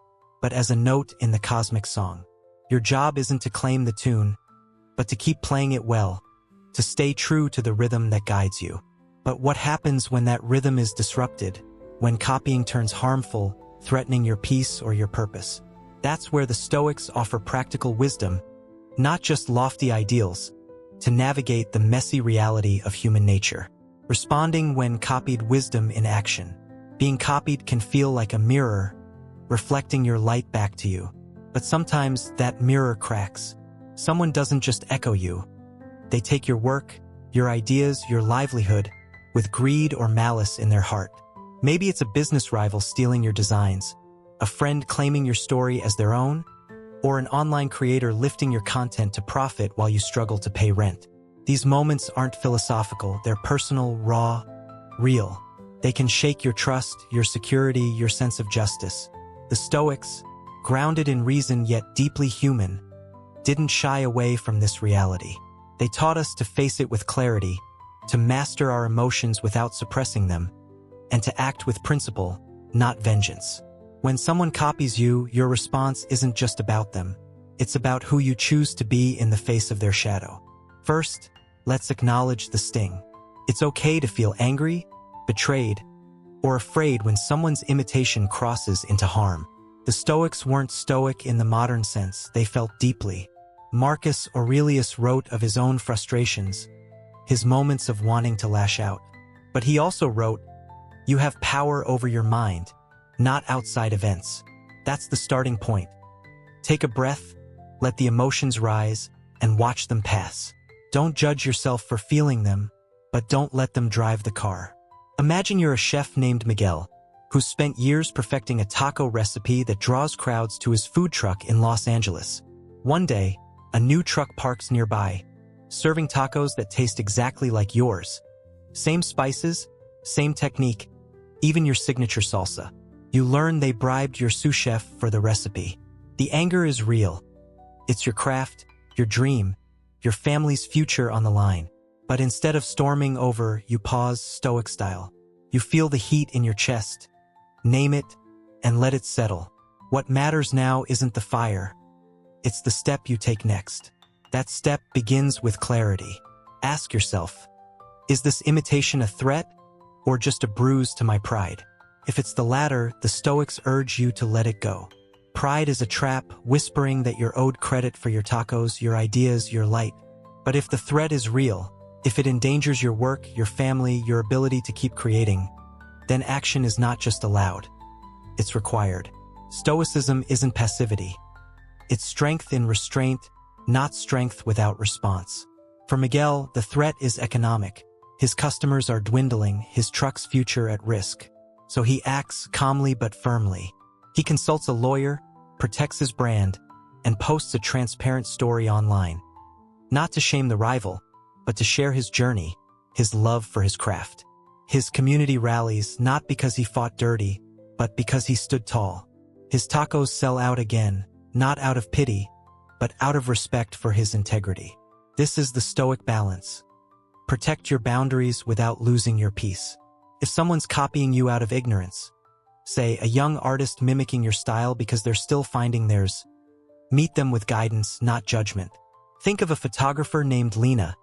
but as a note in the cosmic song. Your job isn't to claim the tune, but to keep playing it well, to stay true to the rhythm that guides you. But what happens when that rhythm is disrupted, when copying turns harmful, threatening your peace or your purpose? That's where the Stoics offer practical wisdom, not just lofty ideals, to navigate the messy reality of human nature. Responding when copied, wisdom in action. Being copied can feel like a mirror, reflecting your light back to you. But sometimes that mirror cracks. Someone doesn't just echo you. They take your work, your ideas, your livelihood, with greed or malice in their heart. Maybe it's a business rival stealing your designs, a friend claiming your story as their own, or an online creator lifting your content to profit while you struggle to pay rent. These moments aren't philosophical, they're personal, raw, real. They can shake your trust, your security, your sense of justice. The Stoics, grounded in reason yet deeply human, didn't shy away from this reality. They taught us to face it with clarity, to master our emotions without suppressing them, and to act with principle, not vengeance. When someone copies you, your response isn't just about them. It's about who you choose to be in the face of their shadow. First, let's acknowledge the sting. It's okay to feel angry, betrayed, or afraid when someone's imitation crosses into harm. The Stoics weren't stoic in the modern sense, they felt deeply. Marcus Aurelius wrote of his own frustrations, his moments of wanting to lash out. But he also wrote, "You have power over your mind, not outside events." That's the starting point. Take a breath, let the emotions rise, and watch them pass. Don't judge yourself for feeling them, but don't let them drive the car. Imagine you're a chef named Miguel, who's spent years perfecting a taco recipe that draws crowds to his food truck in Los Angeles. One day, a new truck parks nearby, serving tacos that taste exactly like yours. Same spices, same technique, even your signature salsa. You learn they bribed your sous chef for the recipe. The anger is real. It's your craft, your dream, your family's future on the line. But instead of storming over, you pause, Stoic style. You feel the heat in your chest, name it, and let it settle. What matters now isn't the fire. It's the step you take next. That step begins with clarity. Ask yourself, is this imitation a threat or just a bruise to my pride? If it's the latter, the Stoics urge you to let it go. Pride is a trap, whispering that you're owed credit for your tacos, your ideas, your light. But if the threat is real, if it endangers your work, your family, your ability to keep creating, then action is not just allowed. It's required. Stoicism isn't passivity. It's strength in restraint, not strength without response. For Miguel, the threat is economic. His customers are dwindling, his truck's future at risk. So he acts calmly but firmly. He consults a lawyer, protects his brand, and posts a transparent story online. Not to shame the rival, but to share his journey, his love for his craft. His community rallies not because he fought dirty, but because he stood tall. His tacos sell out again, not out of pity, but out of respect for his integrity. This is the Stoic balance. Protect your boundaries without losing your peace. If someone's copying you out of ignorance, say a young artist mimicking your style because they're still finding theirs, meet them with guidance, not judgment. Think of a photographer named Lena,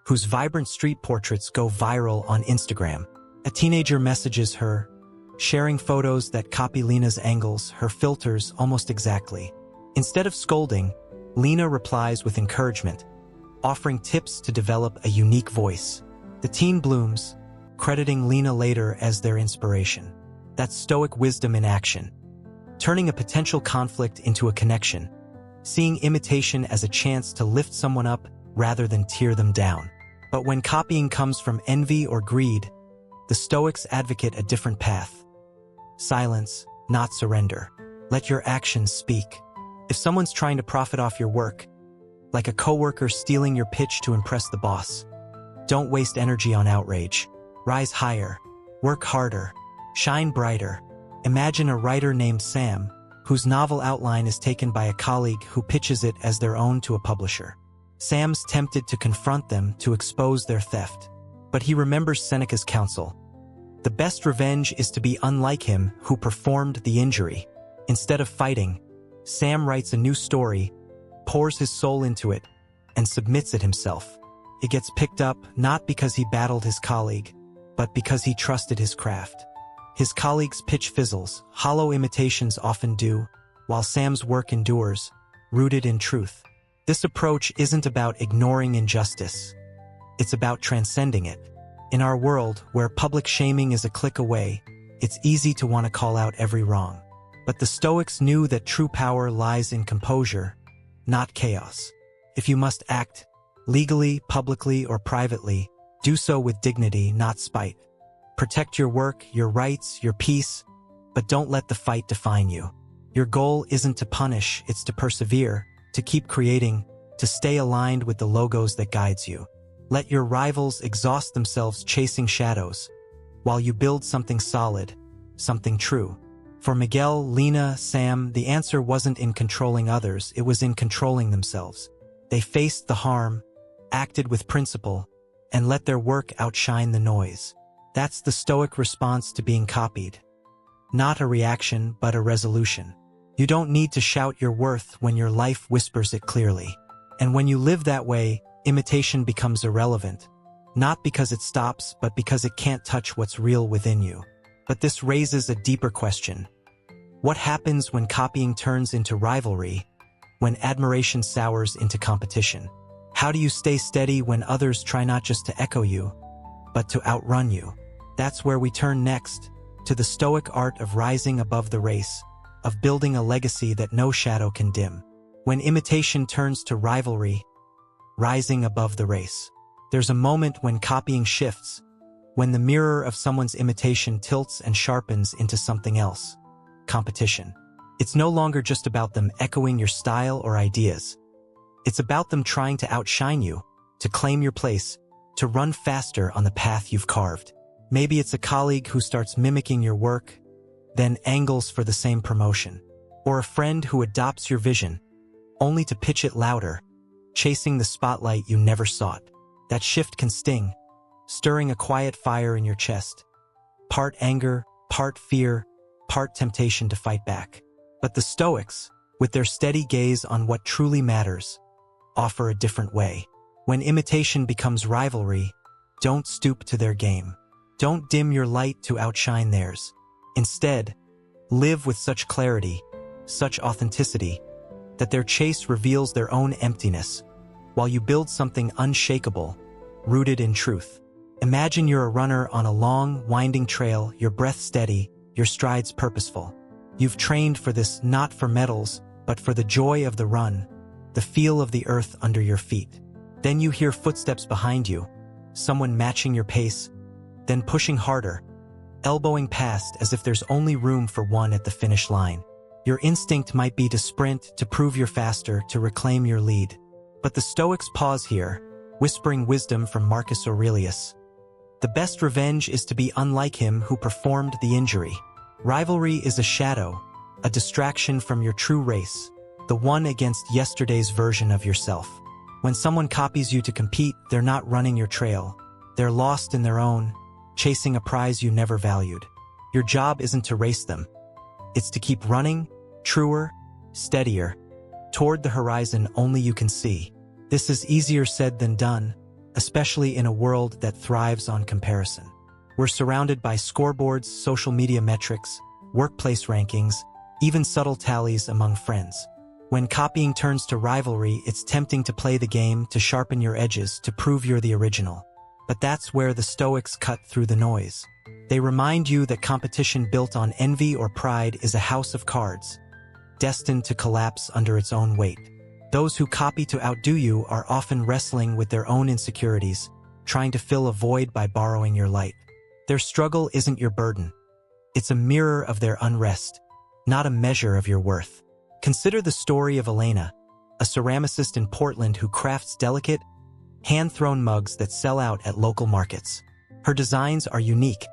whose vibrant street portraits go viral on Instagram. A teenager messages her, sharing photos that copy Lena's angles, her filters almost exactly. Instead of scolding, Lena replies with encouragement, offering tips to develop a unique voice. The teen blooms, crediting Lena later as their inspiration. That's Stoic wisdom in action. Turning a potential conflict into a connection. Seeing imitation as a chance to lift someone up rather than tear them down. But when copying comes from envy or greed, the Stoics advocate a different path. Silence, not surrender. Let your actions speak. If someone's trying to profit off your work, like a coworker stealing your pitch to impress the boss, don't waste energy on outrage. Rise higher, work harder, shine brighter. Imagine a writer named Sam, whose novel outline is taken by a colleague who pitches it as their own to a publisher. Sam's tempted to confront them to expose their theft, but he remembers Seneca's counsel. The best revenge is to be unlike him who performed the injury. Instead of fighting, Sam writes a new story, pours his soul into it, and submits it himself. It gets picked up not because he battled his colleague, but because he trusted his craft. His colleague's pitch fizzles, hollow imitations often do, while Sam's work endures, rooted in truth. This approach isn't about ignoring injustice. It's about transcending it. In our world, where public shaming is a click away, it's easy to want to call out every wrong. But the Stoics knew that true power lies in composure, not chaos. If you must act, legally, publicly, or privately, do so with dignity, not spite. Protect your work, your rights, your peace, but don't let the fight define you. Your goal isn't to punish, it's to persevere, to keep creating, to stay aligned with the logos that guides you. Let your rivals exhaust themselves chasing shadows, while you build something solid, something true. For Miguel, Lena, Sam, the answer wasn't in controlling others, it was in controlling themselves. They faced the harm, acted with principle, and let their work outshine the noise. That's the Stoic response to being copied. Not a reaction, but a resolution. You don't need to shout your worth when your life whispers it clearly. And when you live that way, imitation becomes irrelevant. Not because it stops, but because it can't touch what's real within you. But this raises a deeper question. What happens when copying turns into rivalry, when admiration sours into competition? How do you stay steady when others try not just to echo you, but to outrun you? That's where we turn next, to the Stoic art of rising above the race, of building a legacy that no shadow can dim. When imitation turns to rivalry, rising above the race. There's a moment when copying shifts, when the mirror of someone's imitation tilts and sharpens into something else. Competition. It's no longer just about them echoing your style or ideas. It's about them trying to outshine you, to claim your place, to run faster on the path you've carved. Maybe it's a colleague who starts mimicking your work, then angles for the same promotion. Or a friend who adopts your vision, only to pitch it louder, chasing the spotlight you never sought. That shift can sting, stirring a quiet fire in your chest. Part anger, part fear, part temptation to fight back. But the Stoics, with their steady gaze on what truly matters, offer a different way. When imitation becomes rivalry, don't stoop to their game. Don't dim your light to outshine theirs. Instead, live with such clarity, such authenticity, that their chase reveals their own emptiness, while you build something unshakable, rooted in truth. Imagine you're a runner on a long, winding trail, your breath steady, your strides purposeful. You've trained for this not for medals, but for the joy of the run, the feel of the earth under your feet. Then you hear footsteps behind you, someone matching your pace, then pushing harder, elbowing past as if there's only room for one at the finish line. Your instinct might be to sprint, to prove you're faster, to reclaim your lead. But the Stoics pause here, whispering wisdom from Marcus Aurelius. The best revenge is to be unlike him who performed the injury. Rivalry is a shadow, a distraction from your true race, the one against yesterday's version of yourself. When someone copies you to compete, they're not running your trail. They're lost in their own, chasing a prize you never valued. Your job isn't to race them. It's to keep running, truer, steadier, toward the horizon only you can see. This is easier said than done, especially in a world that thrives on comparison. We're surrounded by scoreboards, social media metrics, workplace rankings, even subtle tallies among friends. When copying turns to rivalry, it's tempting to play the game, to sharpen your edges, to prove you're the original. But that's where the Stoics cut through the noise. They remind you that competition built on envy or pride is a house of cards, destined to collapse under its own weight. Those who copy to outdo you are often wrestling with their own insecurities, trying to fill a void by borrowing your light. Their struggle isn't your burden. It's a mirror of their unrest, not a measure of your worth. Consider the story of Elena, a ceramicist in Portland who crafts delicate, hand-thrown mugs that sell out at local markets. Her designs are unique,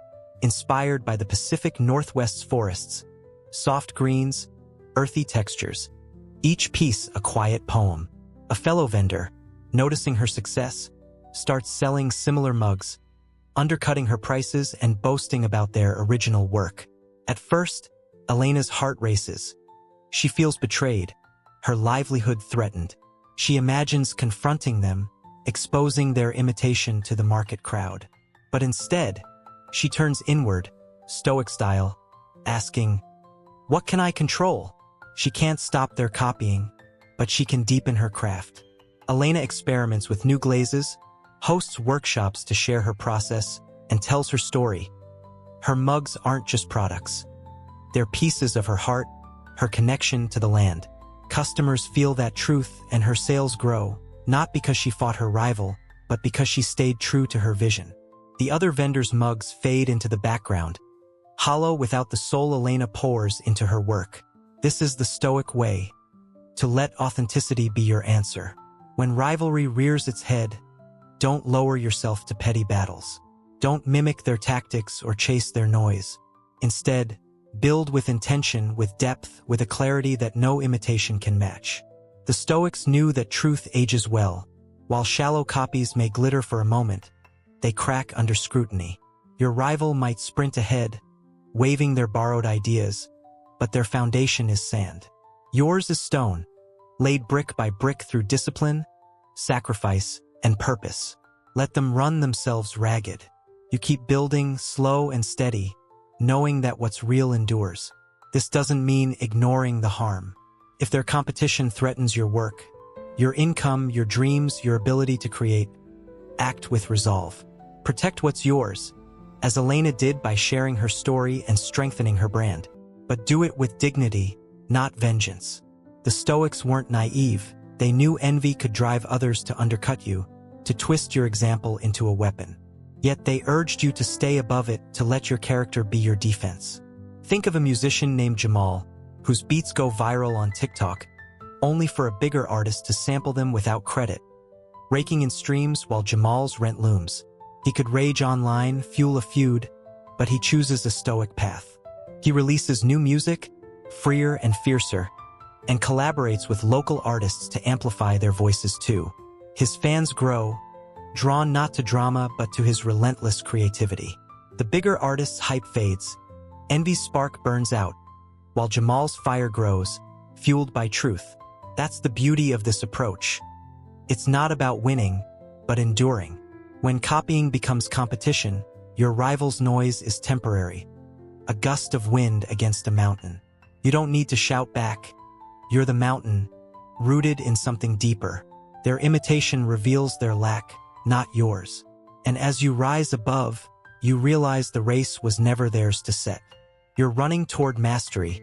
inspired by the Pacific Northwest's forests, soft greens, earthy textures, each piece a quiet poem. A fellow vendor, noticing her success, starts selling similar mugs, undercutting her prices and boasting about their original work. At first, Elena's heart races. She feels betrayed, her livelihood threatened. She imagines confronting them, exposing their imitation to the market crowd. But instead, she turns inward, Stoic style, asking, "What can I control?" She can't stop their copying, but she can deepen her craft. Elena experiments with new glazes, hosts workshops to share her process, and tells her story. Her mugs aren't just products. They're pieces of her heart, her connection to the land. Customers feel that truth and her sales grow, not because she fought her rival, but because she stayed true to her vision. The other vendors' mugs fade into the background, hollow without the soul Elena pours into her work. This is the Stoic way, to let authenticity be your answer. When rivalry rears its head, don't lower yourself to petty battles. Don't mimic their tactics or chase their noise. Instead, build with intention, with depth, with a clarity that no imitation can match. The Stoics knew that truth ages well. While shallow copies may glitter for a moment, they crack under scrutiny. Your rival might sprint ahead, waving their borrowed ideas, but their foundation is sand. Yours is stone, laid brick by brick through discipline, sacrifice, and purpose. Let them run themselves ragged. You keep building, slow and steady, knowing that what's real endures. This doesn't mean ignoring the harm. If their competition threatens your work, your income, your dreams, your ability to create, act with resolve. Protect what's yours, as Elena did by sharing her story and strengthening her brand. But do it with dignity, not vengeance. The Stoics weren't naive. They knew envy could drive others to undercut you, to twist your example into a weapon. Yet they urged you to stay above it, to let your character be your defense. Think of a musician named Jamal, whose beats go viral on TikTok, only for a bigger artist to sample them without credit, raking in streams while Jamal's rent looms. He could rage online, fuel a feud, but he chooses a Stoic path. He releases new music, freer and fiercer, and collaborates with local artists to amplify their voices too. His fans grow, drawn not to drama but to his relentless creativity. The bigger artist's hype fades, envy's spark burns out, while Jamal's fire grows, fueled by truth. That's the beauty of this approach. It's not about winning, but enduring. When copying becomes competition, your rival's noise is temporary, a gust of wind against a mountain. You don't need to shout back. You're the mountain, rooted in something deeper. Their imitation reveals their lack, not yours. And as you rise above, you realize the race was never theirs to set. You're running toward mastery,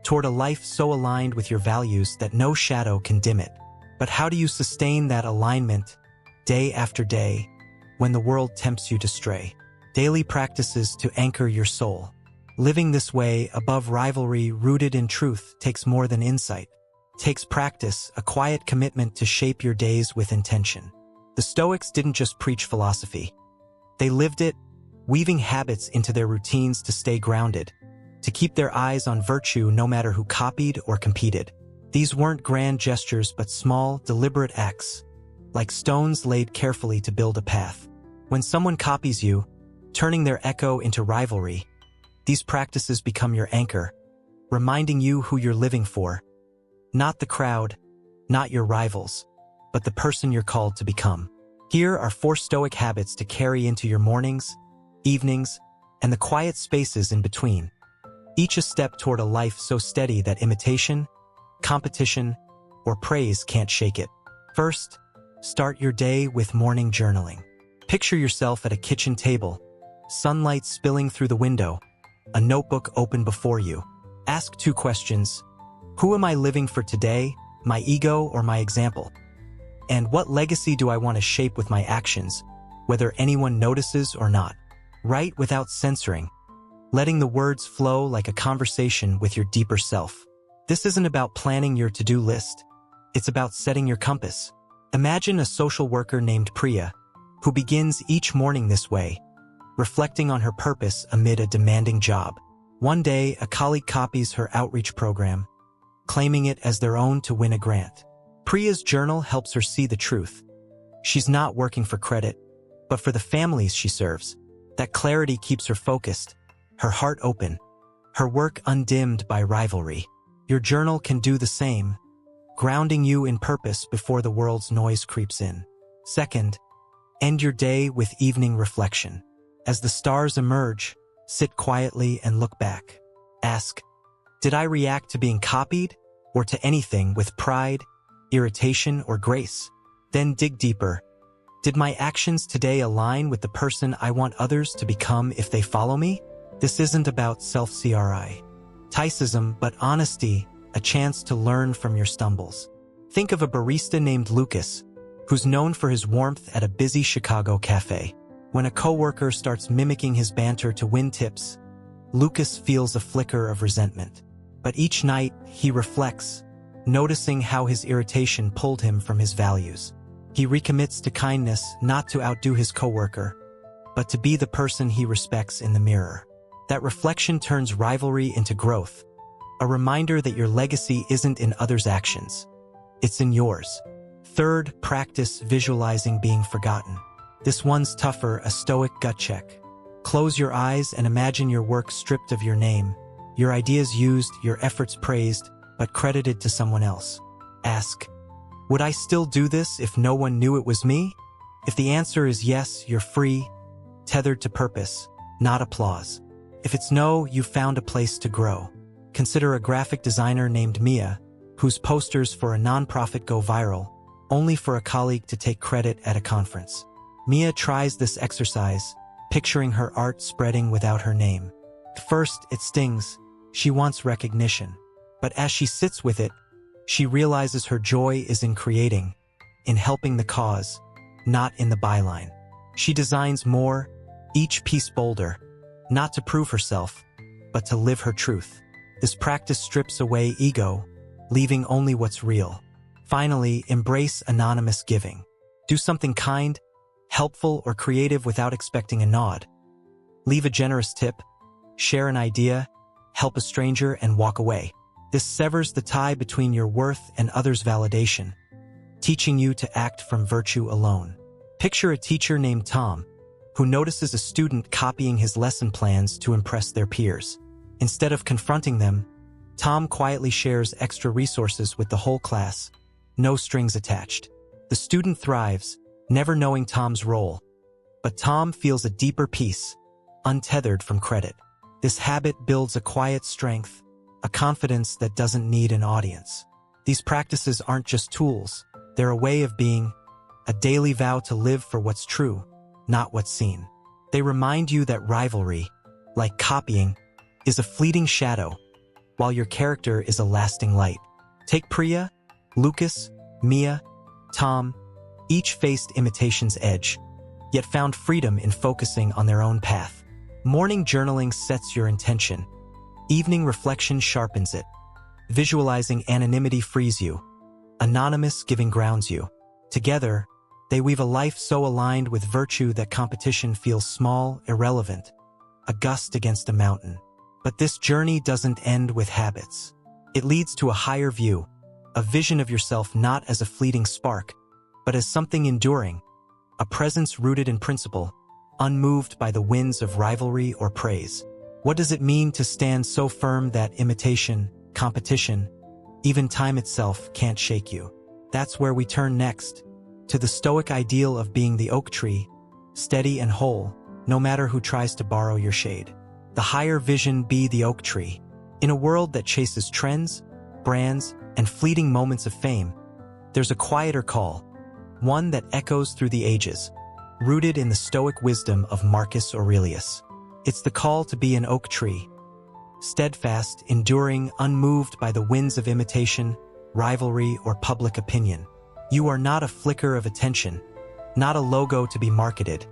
toward a life so aligned with your values that no shadow can dim it. But how do you sustain that alignment, day after day, when the world tempts you to stray? Daily practices to anchor your soul. Living this way, above rivalry, rooted in truth, takes more than insight. It takes practice, a quiet commitment to shape your days with intention. The Stoics didn't just preach philosophy. They lived it, weaving habits into their routines to stay grounded, to keep their eyes on virtue no matter who copied or competed. These weren't grand gestures but small, deliberate acts, like stones laid carefully to build a path. When someone copies you, turning their echo into rivalry, these practices become your anchor, reminding you who you're living for. Not the crowd, not your rivals, but the person you're called to become. Here are 4 Stoic habits to carry into your mornings, evenings, and the quiet spaces in between. Each a step toward a life so steady that imitation, competition, or praise can't shake it. First, start your day with morning journaling. Picture yourself at a kitchen table, sunlight spilling through the window, a notebook open before you. Ask 2 questions. Who am I living for today, my ego or my example? And what legacy do I want to shape with my actions, whether anyone notices or not? Write without censoring, letting the words flow like a conversation with your deeper self. This isn't about planning your to-do list. It's about setting your compass. Imagine a social worker named Priya, who begins each morning this way, reflecting on her purpose amid a demanding job. One day, a colleague copies her outreach program, claiming it as their own to win a grant. Priya's journal helps her see the truth. She's not working for credit, but for the families she serves. That clarity keeps her focused, her heart open, her work undimmed by rivalry. Your journal can do the same, grounding you in purpose before the world's noise creeps in. Second, end your day with evening reflection. As the stars emerge, sit quietly and look back. Ask, did I react to being copied or to anything with pride, irritation, or grace? Then dig deeper. Did my actions today align with the person I want others to become if they follow me? This isn't about self-criticism, but honesty, a chance to learn from your stumbles. Think of a barista named Lucas, who's known for his warmth at a busy Chicago cafe. When a coworker starts mimicking his banter to win tips, Lucas feels a flicker of resentment. But each night, he reflects, noticing how his irritation pulled him from his values. He recommits to kindness, not to outdo his coworker, but to be the person he respects in the mirror. That reflection turns rivalry into growth, a reminder that your legacy isn't in others' actions. It's in yours. Third, practice visualizing being forgotten. This one's tougher, a Stoic gut check. Close your eyes and imagine your work stripped of your name, your ideas used, your efforts praised, but credited to someone else. Ask, would I still do this if no one knew it was me? If the answer is yes, you're free, tethered to purpose, not applause. If it's no, you've found a place to grow. Consider a graphic designer named Mia, whose posters for a nonprofit go viral, only for a colleague to take credit at a conference. Mia tries this exercise, picturing her art spreading without her name. At first, it stings. She wants recognition. But as she sits with it, she realizes her joy is in creating, in helping the cause, not in the byline. She designs more, each piece bolder, not to prove herself, but to live her truth. This practice strips away ego, leaving only what's real. Finally, embrace anonymous giving. Do something kind, helpful, or creative without expecting a nod. Leave a generous tip, share an idea, help a stranger, and walk away. This severs the tie between your worth and others' validation, teaching you to act from virtue alone. Picture a teacher named Tom, who notices a student copying his lesson plans to impress their peers. Instead of confronting them, Tom quietly shares extra resources with the whole class, no strings attached. The student thrives, never knowing Tom's role, but Tom feels a deeper peace, untethered from credit. This habit builds a quiet strength, a confidence that doesn't need an audience. These practices aren't just tools, they're a way of being, a daily vow to live for what's true, not what's seen. They remind you that rivalry, like copying, is a fleeting shadow, while your character is a lasting light. Take Priya, Lucas, Mia, Tom. Each faced imitation's edge, yet found freedom in focusing on their own path. Morning journaling sets your intention. Evening reflection sharpens it. Visualizing anonymity frees you. Anonymous giving grounds you. Together, they weave a life so aligned with virtue that competition feels small, irrelevant, a gust against a mountain. But this journey doesn't end with habits. It leads to a higher view, a vision of yourself not as a fleeting spark, but as something enduring, a presence rooted in principle, unmoved by the winds of rivalry or praise. What does it mean to stand so firm that imitation, competition, even time itself can't shake you? That's where we turn next, to the Stoic ideal of being the oak tree, steady and whole, no matter who tries to borrow your shade. The higher vision: be the oak tree. In a world that chases trends, brands, and fleeting moments of fame, there's a quieter call, one that echoes through the ages, rooted in the Stoic wisdom of Marcus Aurelius. It's the call to be an oak tree, steadfast, enduring, unmoved by the winds of imitation, rivalry, or public opinion. You are not a flicker of attention, not a logo to be marketed,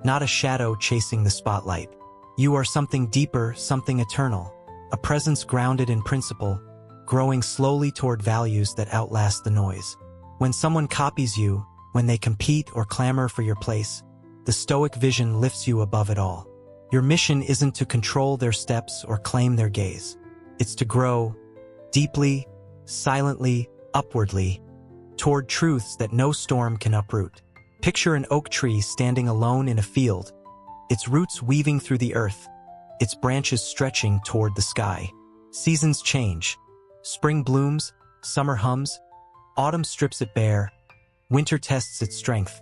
not a shadow chasing the spotlight. You are something deeper, something eternal, a presence grounded in principle, growing slowly toward values that outlast the noise. When someone copies you, when they compete or clamor for your place, the Stoic vision lifts you above it all. Your mission isn't to control their steps or claim their gaze. It's to grow deeply, silently, upwardly, toward truths that no storm can uproot. Picture an oak tree standing alone in a field, its roots weaving through the earth, its branches stretching toward the sky. Seasons change. Spring blooms, summer hums, autumn strips it bare, winter tests its strength,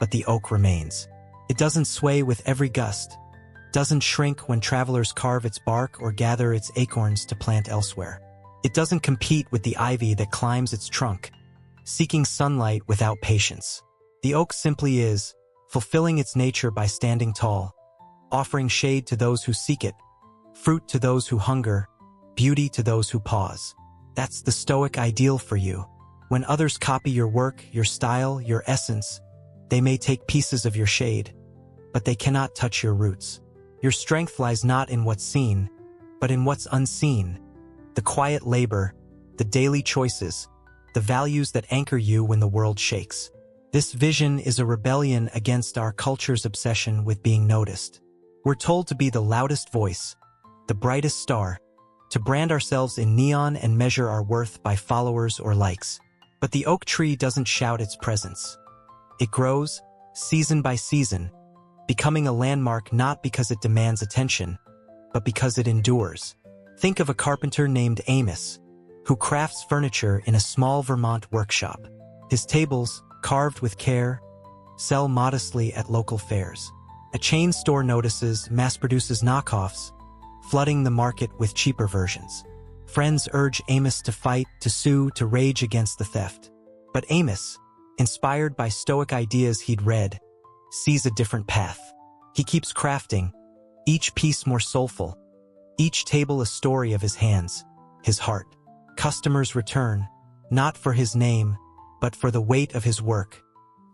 but the oak remains. It doesn't sway with every gust, doesn't shrink when travelers carve its bark or gather its acorns to plant elsewhere. It doesn't compete with the ivy that climbs its trunk, seeking sunlight without patience. The oak simply is, fulfilling its nature by standing tall, offering shade to those who seek it, fruit to those who hunger, beauty to those who pause. That's the Stoic ideal for you. When others copy your work, your style, your essence, they may take pieces of your shade, but they cannot touch your roots. Your strength lies not in what's seen, but in what's unseen. The quiet labor, the daily choices, the values that anchor you when the world shakes. This vision is a rebellion against our culture's obsession with being noticed. We're told to be the loudest voice, the brightest star, to brand ourselves in neon and measure our worth by followers or likes. But the oak tree doesn't shout its presence. It grows, season by season, becoming a landmark not because it demands attention, but because it endures. Think of a carpenter named Amos, who crafts furniture in a small Vermont workshop. His tables, carved with care, sell modestly at local fairs. A chain store notices, mass-produces knockoffs, flooding the market with cheaper versions. Friends urge Amos to fight, to sue, to rage against the theft. But Amos, inspired by Stoic ideas he'd read, sees a different path. He keeps crafting, each piece more soulful, each table a story of his hands, his heart. Customers return, not for his name, but for the weight of his work,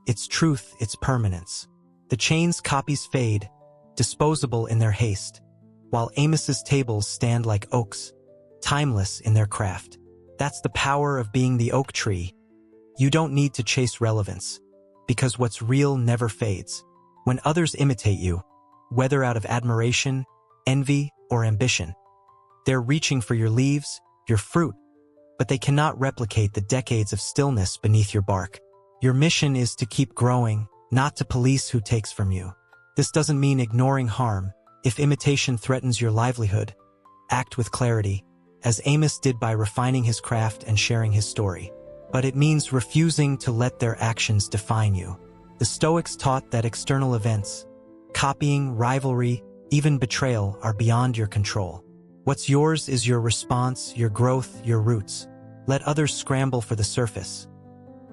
its truth, its permanence. The chain's copies fade, disposable in their haste, while Amos's tables stand like oaks, timeless in their craft. That's the power of being the oak tree. You don't need to chase relevance, because what's real never fades. When others imitate you, whether out of admiration, envy, or ambition, they're reaching for your leaves, your fruit, but they cannot replicate the decades of stillness beneath your bark. Your mission is to keep growing, not to police who takes from you. This doesn't mean ignoring harm. If imitation threatens your livelihood, act with clarity, as Amos did by refining his craft and sharing his story. But it means refusing to let their actions define you. The Stoics taught that external events, copying, rivalry, even betrayal, are beyond your control. What's yours is your response, your growth, your roots. Let others scramble for the surface.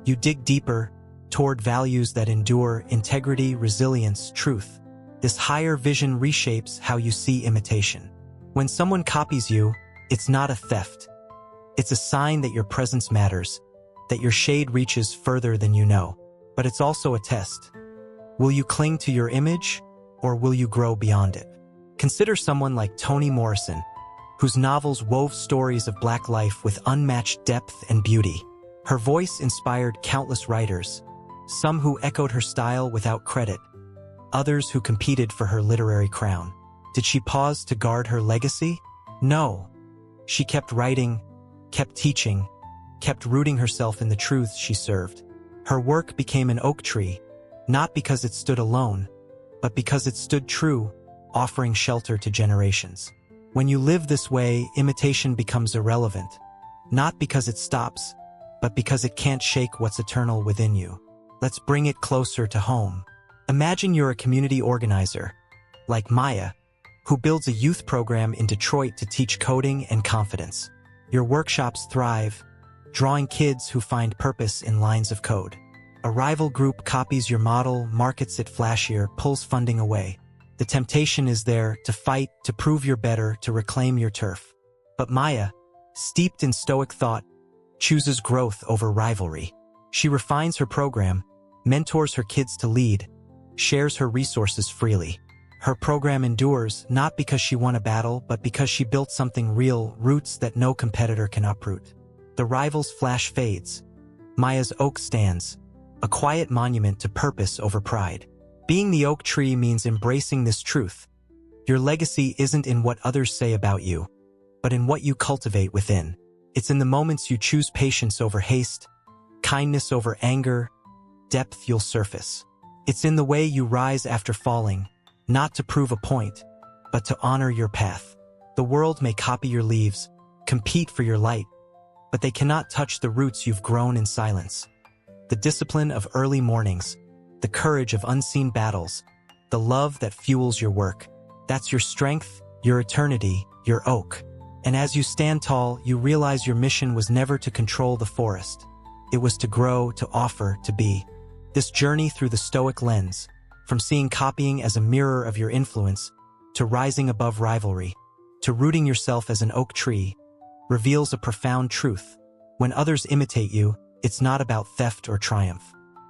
You dig deeper, toward values that endure: integrity, resilience, truth. This higher vision reshapes how you see imitation. When someone copies you, it's not a theft. It's a sign that your presence matters, that your shade reaches further than you know. But it's also a test. Will you cling to your image, or will you grow beyond it? Consider someone like Toni Morrison, whose novels wove stories of Black life with unmatched depth and beauty. Her voice inspired countless writers, some who echoed her style without credit, others who competed for her literary crown. Did she pause to guard her legacy? No. She kept writing, kept teaching, kept rooting herself in the truths she served. Her work became an oak tree, not because it stood alone, but because it stood true, offering shelter to generations. When you live this way, imitation becomes irrelevant, not because it stops, but because it can't shake what's eternal within you. Let's bring it closer to home. Imagine you're a community organizer, like Maya, who builds a youth program in Detroit to teach coding and confidence. Your workshops thrive, drawing kids who find purpose in lines of code. A rival group copies your model, markets it flashier, pulls funding away. The temptation is there to fight, to prove you're better, to reclaim your turf. But Maya, steeped in Stoic thought, chooses growth over rivalry. She refines her program, mentors her kids to lead, shares her resources freely. Her program endures not because she won a battle, but because she built something real, roots that no competitor can uproot. The rival's flash fades. Maya's oak stands, a quiet monument to purpose over pride. Being the oak tree means embracing this truth. Your legacy isn't in what others say about you, but in what you cultivate within. It's in the moments you choose patience over haste, kindness over anger, depth you'll surface. It's in the way you rise after falling, not to prove a point, but to honor your path. The world may copy your leaves, compete for your light, but they cannot touch the roots you've grown in silence. The discipline of early mornings, the courage of unseen battles, the love that fuels your work. That's your strength, your eternity, your oak. And as you stand tall, you realize your mission was never to control the forest. It was to grow, to offer, to be. This journey through the Stoic lens, from seeing copying as a mirror of your influence, to rising above rivalry, to rooting yourself as an oak tree, reveals a profound truth. When others imitate you, it's not about theft or triumph.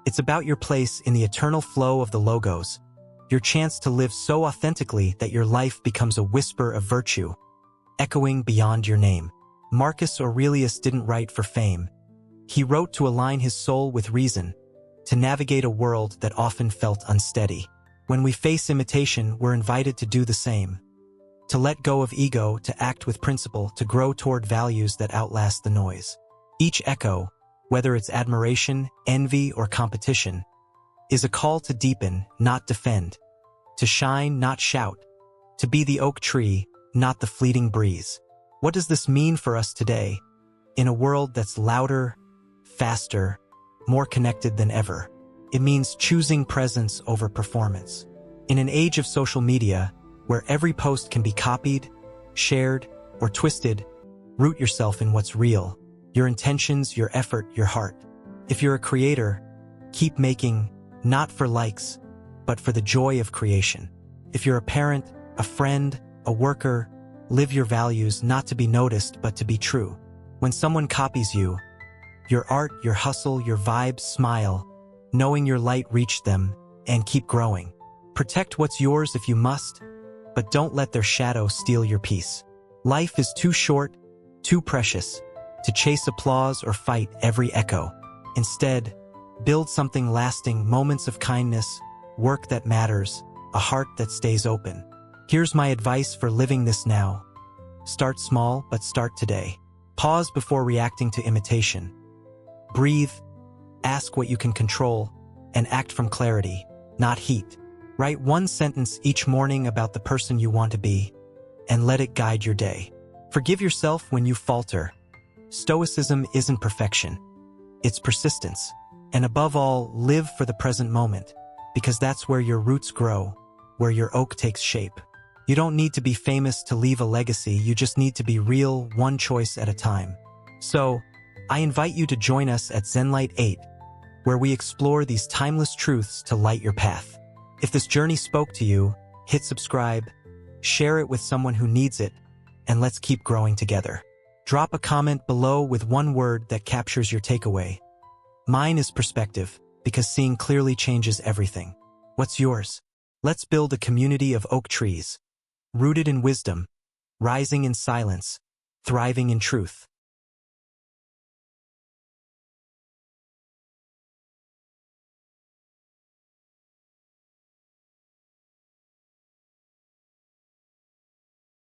It's about your place in the eternal flow of the logos, your chance to live so authentically that your life becomes a whisper of virtue, echoing beyond your name. Marcus Aurelius didn't write for fame. He wrote to align his soul with reason, to navigate a world that often felt unsteady. When we face imitation, we're invited to do the same. To let go of ego, to act with principle, to grow toward values that outlast the noise. Each echo, whether it's admiration, envy, or competition, is a call to deepen, not defend, to shine, not shout, to be the oak tree, not the fleeting breeze. What does this mean for us today, in a world that's louder, faster, more connected than ever? It means choosing presence over performance. In an age of social media, where every post can be copied, shared, or twisted, root yourself in what's real, your intentions, your effort, your heart. If you're a creator, keep making, not for likes, but for the joy of creation. If you're a parent, a friend, a worker, live your values not to be noticed but to be true. When someone copies you, your art, your hustle, your vibes, smile, knowing your light reached them, and keep growing. Protect what's yours if you must, but don't let their shadow steal your peace. Life is too short, too precious, to chase applause or fight every echo. Instead, build something lasting, moments of kindness, work that matters, a heart that stays open. Here's my advice for living this now. Start small, but start today. Pause before reacting to imitation. Breathe, ask what you can control, and act from clarity, not heat. Write one sentence each morning about the person you want to be, and let it guide your day. Forgive yourself when you falter. Stoicism isn't perfection. It's persistence. And above all, live for the present moment, because that's where your roots grow, where your oak takes shape. You don't need to be famous to leave a legacy, you just need to be real, one choice at a time. So, I invite you to join us at ZenLite 8, where we explore these timeless truths to light your path. If this journey spoke to you, hit subscribe, share it with someone who needs it, and let's keep growing together. Drop a comment below with one word that captures your takeaway. Mine is perspective, because seeing clearly changes everything. What's yours? Let's build a community of oak trees, rooted in wisdom, rising in silence, thriving in truth.